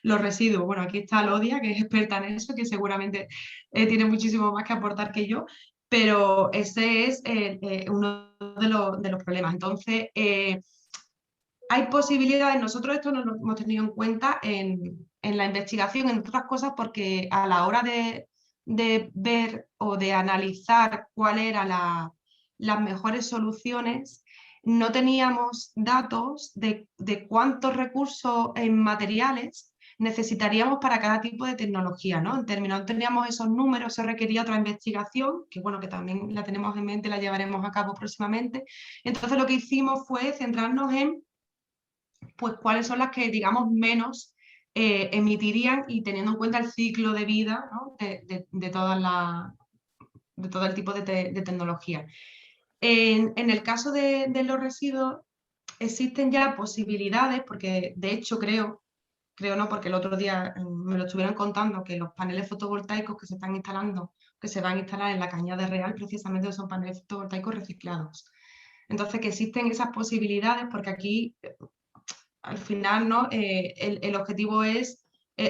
los residuos. Bueno, aquí está Lodia, que es experta en eso, que seguramente tiene muchísimo más que aportar que yo, pero ese es uno de los problemas. Entonces, hay posibilidades, nosotros esto no lo hemos tenido en cuenta en la investigación, en otras cosas, porque a la hora de ver o de analizar cuáles eran las mejores soluciones, no teníamos datos de cuántos recursos en materiales necesitaríamos para cada tipo de tecnología, ¿no? En términos, no teníamos esos números, se requería otra investigación, que bueno, que también la tenemos en mente, la llevaremos a cabo próximamente. Entonces lo que hicimos fue centrarnos en pues cuáles son las que, digamos, menos emitirían y teniendo en cuenta el ciclo de vida, ¿no? de todo el tipo de tecnología. En el caso de los residuos, existen ya posibilidades, porque de hecho creo no, porque el otro día me lo estuvieron contando, que los paneles fotovoltaicos que se están instalando, que se van a instalar en la Cañada Real, precisamente son paneles fotovoltaicos reciclados. Entonces, que existen esas posibilidades, porque aquí al final, ¿no? El objetivo es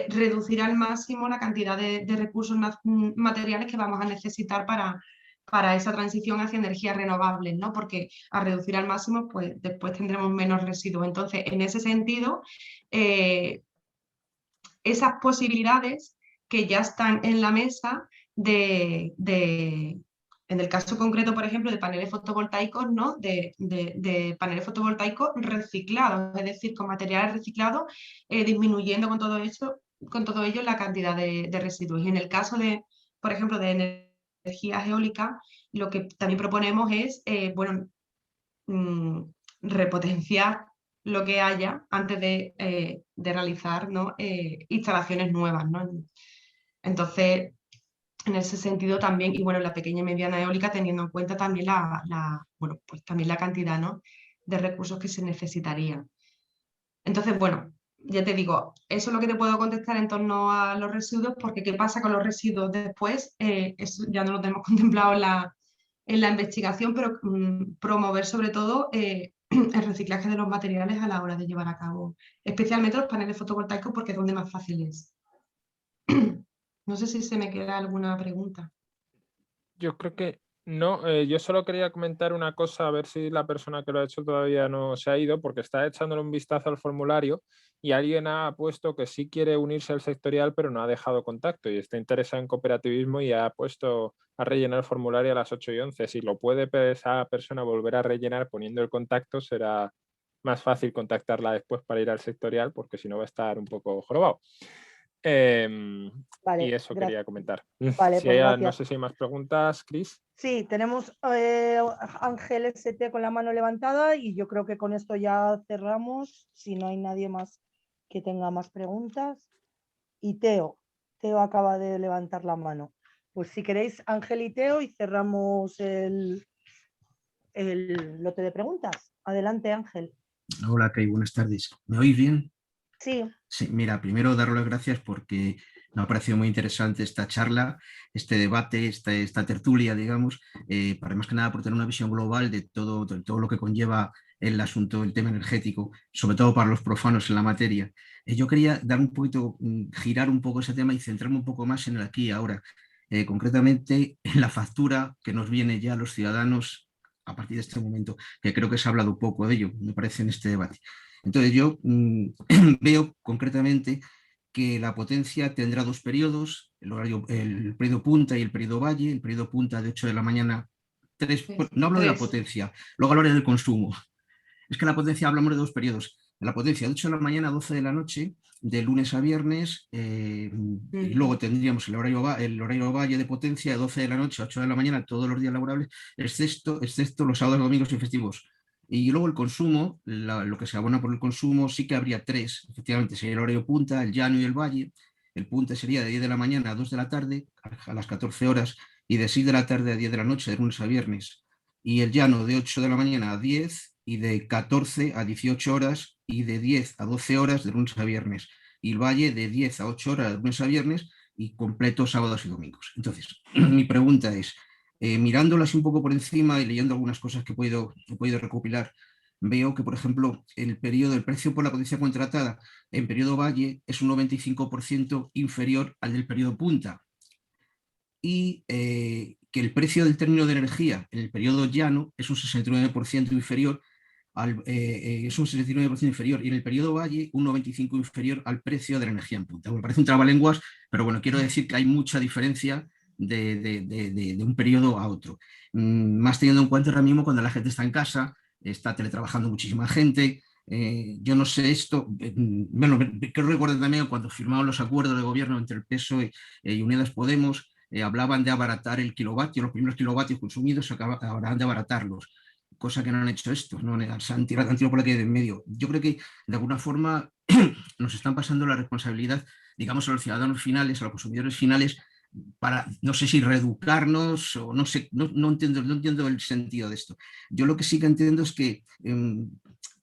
reducir al máximo la cantidad de recursos materiales que vamos a necesitar para esa transición hacia energías renovables, ¿no? Porque a reducir al máximo, pues después tendremos menos residuos. Entonces, en ese sentido, esas posibilidades que ya están en la mesa en el caso concreto, por ejemplo, de paneles fotovoltaicos, ¿no? de paneles fotovoltaicos reciclados, es decir, con materiales reciclados, disminuyendo con todo ello la cantidad de residuos. Y en el caso de, por ejemplo, de energías eólicas, lo que también proponemos es, bueno, repotenciar lo que haya antes de realizar, ¿no? Instalaciones nuevas, ¿no? Entonces, en ese sentido también, y bueno, la pequeña y mediana eólica teniendo en cuenta también bueno, pues también la cantidad, ¿no? de recursos que se necesitarían. Entonces, bueno, ya te digo, eso es lo que te puedo contestar en torno a los residuos, porque qué pasa con los residuos después, eso ya no lo tenemos contemplado en la investigación, pero promover sobre todo el reciclaje de los materiales a la hora de llevar a cabo, especialmente los paneles fotovoltaicos, porque es donde más fácil es. No sé si se me queda alguna pregunta. Yo creo que no. Yo solo quería comentar una cosa, a ver si la persona que lo ha hecho todavía no se ha ido, porque está echándole un vistazo al formulario y alguien ha puesto que sí quiere unirse al sectorial, pero no ha dejado contacto y está interesado en cooperativismo y ha puesto a rellenar el formulario a las 8:11. Si lo puede esa persona volver a rellenar poniendo el contacto, será más fácil contactarla después para ir al sectorial, porque si no va a estar un poco jorobado. Vale, y eso quería comentar. Vale, Si pues no gracias. sé si hay más preguntas, Cris. Sí, tenemos Ángel ST con la mano levantada y yo creo que con esto ya cerramos, si no hay nadie más que tenga más preguntas. Y Teo acaba de levantar la mano. Pues si queréis, Ángel y Teo, y cerramos el lote de preguntas. Adelante, Ángel. Hola, Kay, buenas tardes. ¿Me oís bien? Sí. Sí, mira, primero daros las gracias porque me ha parecido muy interesante esta charla, este debate, esta tertulia, digamos, para más que nada por tener una visión global de todo lo que conlleva el asunto, el tema energético, sobre todo para los profanos en la materia. Yo quería dar un poquito, girar un poco ese tema y centrarme un poco más en el aquí y ahora, concretamente en la factura que nos viene ya a los ciudadanos a partir de este momento, que creo que se ha hablado poco de ello, me parece, en este debate. Entonces yo veo concretamente que la potencia tendrá dos periodos, el periodo punta y el periodo valle. El periodo punta de 8 de la mañana, no hablo de la potencia, luego hablaré del consumo. Es que la potencia, hablamos de dos periodos. La potencia de 8 de la mañana a 12 de la noche, de lunes a viernes, y luego tendríamos el horario valle de potencia de 12 de la noche a 8 de la mañana todos los días laborables, excepto los sábados, domingos y festivos. Y luego el consumo, lo que se abona por el consumo, sí que habría tres, efectivamente, sería el horario punta, el llano y el valle. El punta sería de 10 de la mañana a 2 de la tarde, a las 14 horas, y de 6 de la tarde a 10 de la noche, de lunes a viernes. Y el llano de 8 de la mañana a 10, y de 14 a 18 horas, y de 10 a 12 horas, de lunes a viernes. Y el valle de 10 a 8 horas, de lunes a viernes, y completo sábados y domingos. Entonces, mi pregunta es, mirándolo así un poco por encima y leyendo algunas cosas que he podido recopilar, veo que, por ejemplo, el precio por la potencia contratada en periodo valle es un 95% inferior al del periodo punta, y que el precio del término de energía en el periodo llano es un 69% inferior es un 69% inferior, y en el periodo valle un 95% inferior al precio de la energía en punta. Me parece un trabalenguas, pero bueno, quiero decir que hay mucha diferencia de un periodo a otro. Más teniendo en cuenta ahora mismo cuando la gente está en casa, está teletrabajando muchísima gente. Yo no sé esto, bueno, creo recuerdo también cuando firmaron los acuerdos de gobierno entre el PSOE y Unidas Podemos, hablaban de abaratar el kilovatio, los primeros kilovatios consumidos hablaban de abaratarlos, cosa que no han hecho estos, ¿no? Se han tirado por la calle de en medio. Yo creo que de alguna forma nos están pasando la responsabilidad, digamos, a los ciudadanos finales, a los consumidores finales, para, no sé si reeducarnos o no sé, no entiendo el sentido de esto. Yo lo que sí que entiendo es que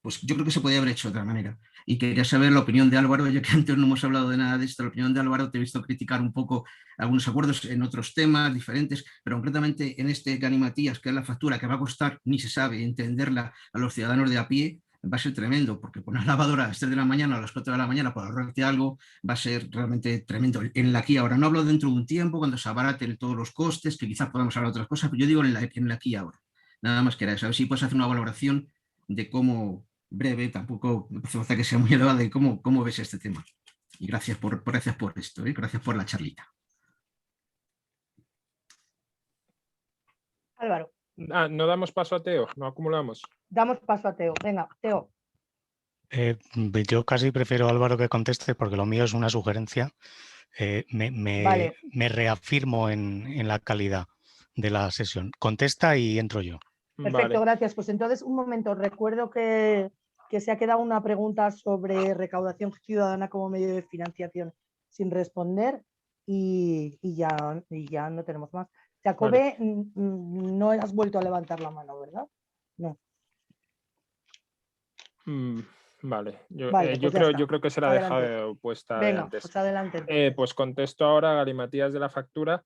pues yo creo que se podía haber hecho de otra manera. Y quería saber la opinión de Álvaro, ya que antes no hemos hablado de nada de esto. La opinión de Álvaro, te he visto criticar un poco algunos acuerdos en otros temas diferentes, pero concretamente en este Galimatías, que es la factura que va a costar, ni se sabe entenderla a los ciudadanos de a pie, va a ser tremendo, porque poner lavadora a las 3 de la mañana o a las 4 de la mañana para ahorrarte algo va a ser realmente tremendo. En la aquí ahora, no hablo dentro de un tiempo, cuando se abaraten todos los costes, que quizás podamos hablar de otras cosas, pero yo digo en la aquí ahora. Nada más que era eso. A ver si puedes hacer una valoración de cómo, breve, tampoco me hace falta que sea muy elevada, de cómo ves este tema. Y gracias por esto, gracias por la charlita. Álvaro. ¿No damos paso a Teo? ¿No acumulamos? Damos paso a Teo. Venga, Teo. Yo casi prefiero a Álvaro que conteste porque lo mío es una sugerencia. Vale. Me reafirmo en la calidad de la sesión. Contesta y entro yo. Perfecto, Vale. gracias. Pues entonces, un momento, recuerdo que se ha quedado una pregunta sobre recaudación ciudadana como medio de financiación sin responder y ya no tenemos más. Jacobe, vale. No has vuelto a levantar la mano, ¿verdad? No. Vale, Vale, yo creo que se la ha dejado puesta. Venga, antes. pues adelante. Pues contesto ahora, Galimatías, de la factura.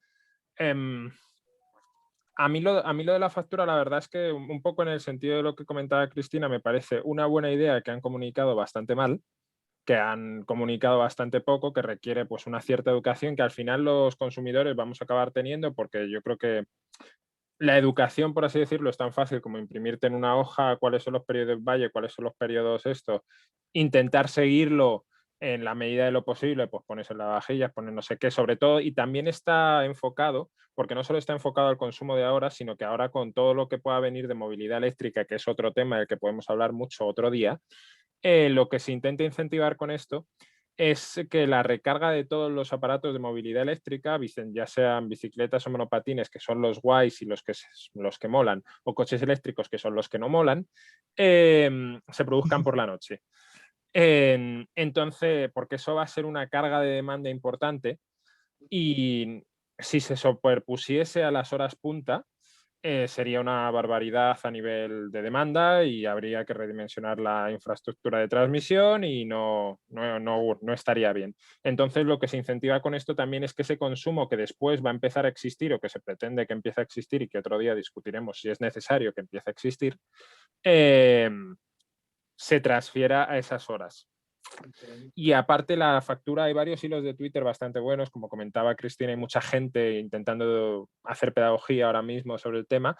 A mí lo de la factura, la verdad es que un poco en el sentido de lo que comentaba Cristina, me parece una buena idea que han comunicado bastante mal, que han comunicado bastante poco, que requiere pues una cierta educación que al final los consumidores vamos a acabar teniendo, porque yo creo que la educación, por así decirlo, es tan fácil como imprimirte en una hoja cuáles son los periodos valle, cuáles son los periodos intentar seguirlo en la medida de lo posible, pues pones en lavavajillas, pones no sé qué, sobre todo, y también está enfocado, porque no solo está enfocado al consumo de ahora, sino que ahora con todo lo que pueda venir de movilidad eléctrica, que es otro tema del que podemos hablar mucho otro día, lo que se intenta incentivar con esto es que la recarga de todos los aparatos de movilidad eléctrica, ya sean bicicletas o monopatines, que son los guays y los que molan, o coches eléctricos, que son los que no molan, se produzcan por la noche. Entonces, porque eso va a ser una carga de demanda importante, y si se superpusiese a las horas punta, sería una barbaridad a nivel de demanda y habría que redimensionar la infraestructura de transmisión y no estaría bien. Entonces, lo que se incentiva con esto también es que ese consumo que después va a empezar a existir o que se pretende que empiece a existir y que otro día discutiremos si es necesario que empiece a existir, se transfiera a esas horas. Y aparte la factura, hay varios hilos de Twitter bastante buenos, como comentaba Cristina, hay mucha gente intentando hacer pedagogía ahora mismo sobre el tema.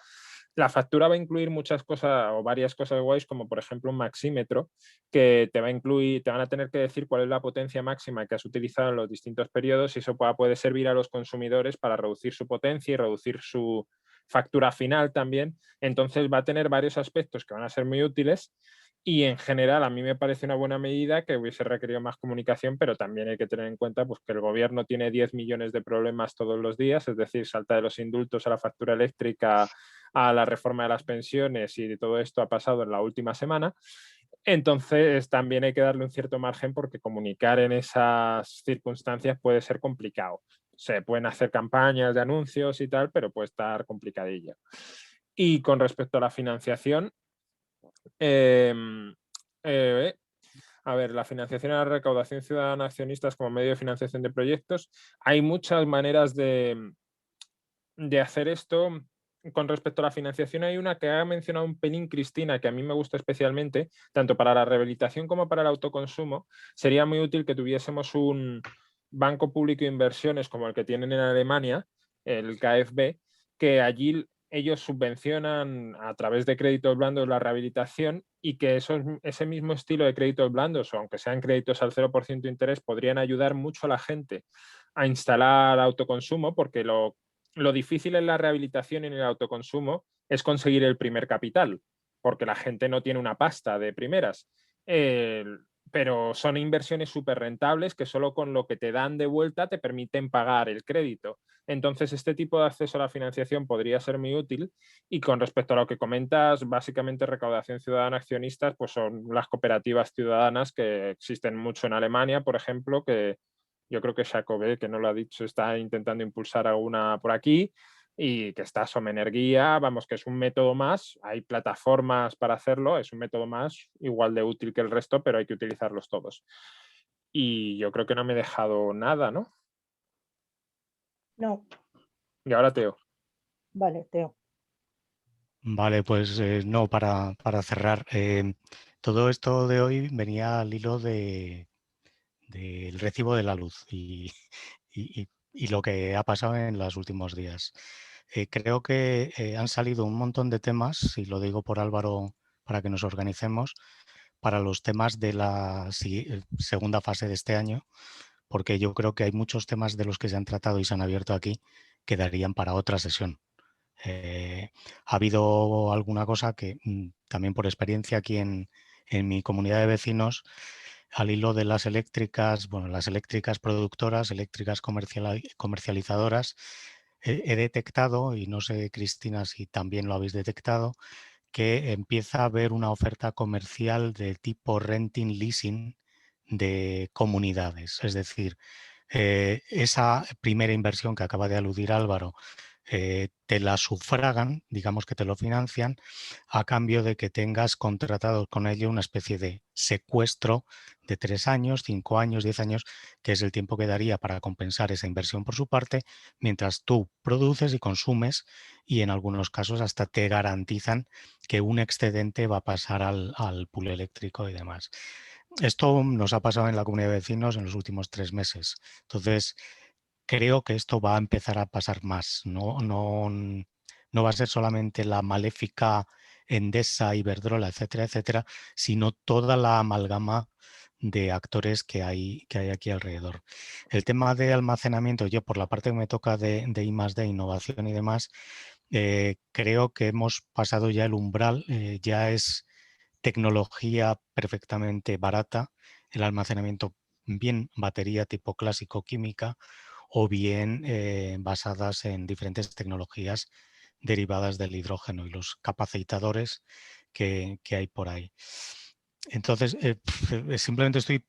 La factura va a incluir muchas cosas o varias cosas guays, como por ejemplo un maxímetro que te van a tener que decir cuál es la potencia máxima que has utilizado en los distintos periodos, y eso puede servir a los consumidores para reducir su potencia y reducir su factura final también. Entonces va a tener varios aspectos que van a ser muy útiles. Y en general a mí me parece una buena medida, que hubiese requerido más comunicación, pero también hay que tener en cuenta pues, que el gobierno tiene 10 millones de problemas todos los días, es decir, salta de los indultos a la factura eléctrica, a la reforma de las pensiones, y todo esto ha pasado en la última semana. Entonces también hay que darle un cierto margen, porque comunicar en esas circunstancias puede ser complicado. Se pueden hacer campañas de anuncios y tal, pero puede estar complicadilla. Y con respecto a la financiación, A ver, la financiación y la recaudación ciudadana accionistas como medio de financiación de proyectos. Hay muchas maneras de hacer esto. Con respecto a la financiación, hay una que ha mencionado un pelín Cristina, que a mí me gusta especialmente, tanto para la rehabilitación como para el autoconsumo. Sería muy útil que tuviésemos un banco público de inversiones como el que tienen en Alemania, el KfW, que allí ellos subvencionan a través de créditos blandos la rehabilitación y que ese mismo estilo de créditos blandos, o aunque sean créditos al 0% de interés, podrían ayudar mucho a la gente a instalar autoconsumo, porque lo difícil en la rehabilitación y en el autoconsumo es conseguir el primer capital, porque la gente no tiene una pasta de primeras. Pero son inversiones súper rentables que solo con lo que te dan de vuelta te permiten pagar el crédito. Entonces, este tipo de acceso a la financiación podría ser muy útil. Y con respecto a lo que comentas, básicamente recaudación ciudadana accionistas, pues son las cooperativas ciudadanas que existen mucho en Alemania, por ejemplo, que yo creo que Jacobé, que no lo ha dicho, está intentando impulsar alguna por aquí, y que está Somenergia, vamos, que es un método más, hay plataformas para hacerlo, es un método más, igual de útil que el resto, pero hay que utilizarlos todos. Y yo creo que no me he dejado nada, ¿no? No. Y ahora Teo. Vale, Teo. Vale, pues no, para cerrar, todo esto de hoy venía al hilo del recibo de la luz y lo que ha pasado en los últimos días. Creo que han salido un montón de temas, y lo digo por Álvaro para que nos organicemos, para los temas de la segunda fase de este año, porque yo creo que hay muchos temas de los que se han tratado y se han abierto aquí que darían para otra sesión. Ha habido alguna cosa que también por experiencia aquí en mi comunidad de vecinos, al hilo de las eléctricas, bueno, las eléctricas productoras, eléctricas comercializadoras, he detectado, y no sé, Cristina, si también lo habéis detectado, que empieza a haber una oferta comercial de tipo renting leasing de comunidades. Es decir, esa primera inversión que acaba de aludir Álvaro, te la sufragan, digamos que te lo financian, a cambio de que tengas contratado con ello una especie de secuestro de 3 años, 5 años, 10 años, que es el tiempo que daría para compensar esa inversión por su parte, mientras tú produces y consumes, y en algunos casos hasta te garantizan que un excedente va a pasar al pool eléctrico y demás. Esto nos ha pasado en la comunidad de vecinos en los últimos 3 meses. Entonces, creo que esto va a empezar a pasar más. No va a ser solamente la maléfica Endesa, Iberdrola, etcétera, etcétera, sino toda la amalgama de actores que hay aquí alrededor. El tema de almacenamiento, yo por la parte que me toca de I+D, innovación y demás, creo que hemos pasado ya el umbral, ya es tecnología perfectamente barata, el almacenamiento, bien batería tipo clásico química, o bien basadas en diferentes tecnologías derivadas del hidrógeno y los capacitadores que hay por ahí. Entonces, simplemente estoy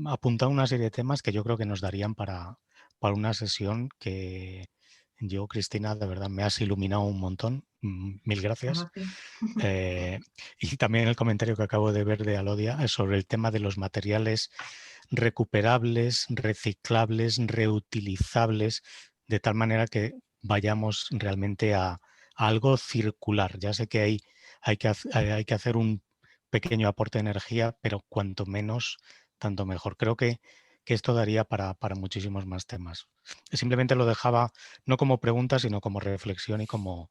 apuntando una serie de temas que yo creo que nos darían para una sesión que yo, Cristina, de verdad me has iluminado un montón. Mil gracias. Y también el comentario que acabo de ver de Alodia es sobre el tema de los materiales recuperables, reciclables, reutilizables, de tal manera que vayamos realmente a algo circular. Ya sé que hay que hacer un pequeño aporte de energía, pero cuanto menos, tanto mejor. Creo que esto daría para muchísimos más temas. Simplemente lo dejaba no como pregunta, sino como reflexión y como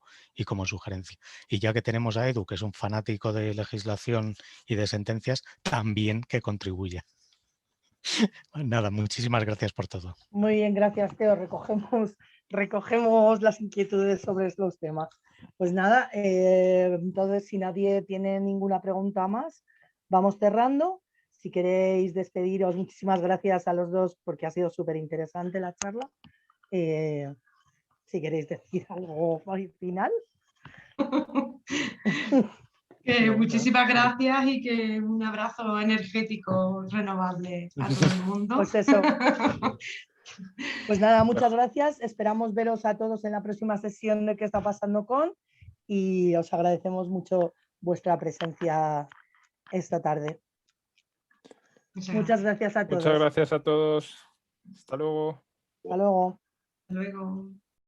sugerencia. Y ya que tenemos a Edu, que es un fanático de legislación y de sentencias, también que contribuya. Nada, muchísimas gracias por todo. Muy bien, gracias, Teo. Recogemos las inquietudes sobre los temas. Pues nada, entonces si nadie tiene ninguna pregunta más, vamos cerrando. Si queréis despediros, muchísimas gracias a los dos porque ha sido súper interesante la charla. Si queréis decir algo final. Muchísimas gracias y que un abrazo energético renovable a todo el mundo. Pues eso. Pues nada, muchas gracias. Esperamos veros a todos en la próxima sesión de qué está pasando con, y os agradecemos mucho vuestra presencia esta tarde. Muchas gracias a todos. Muchas gracias a todos. Hasta luego. Hasta luego. Hasta luego.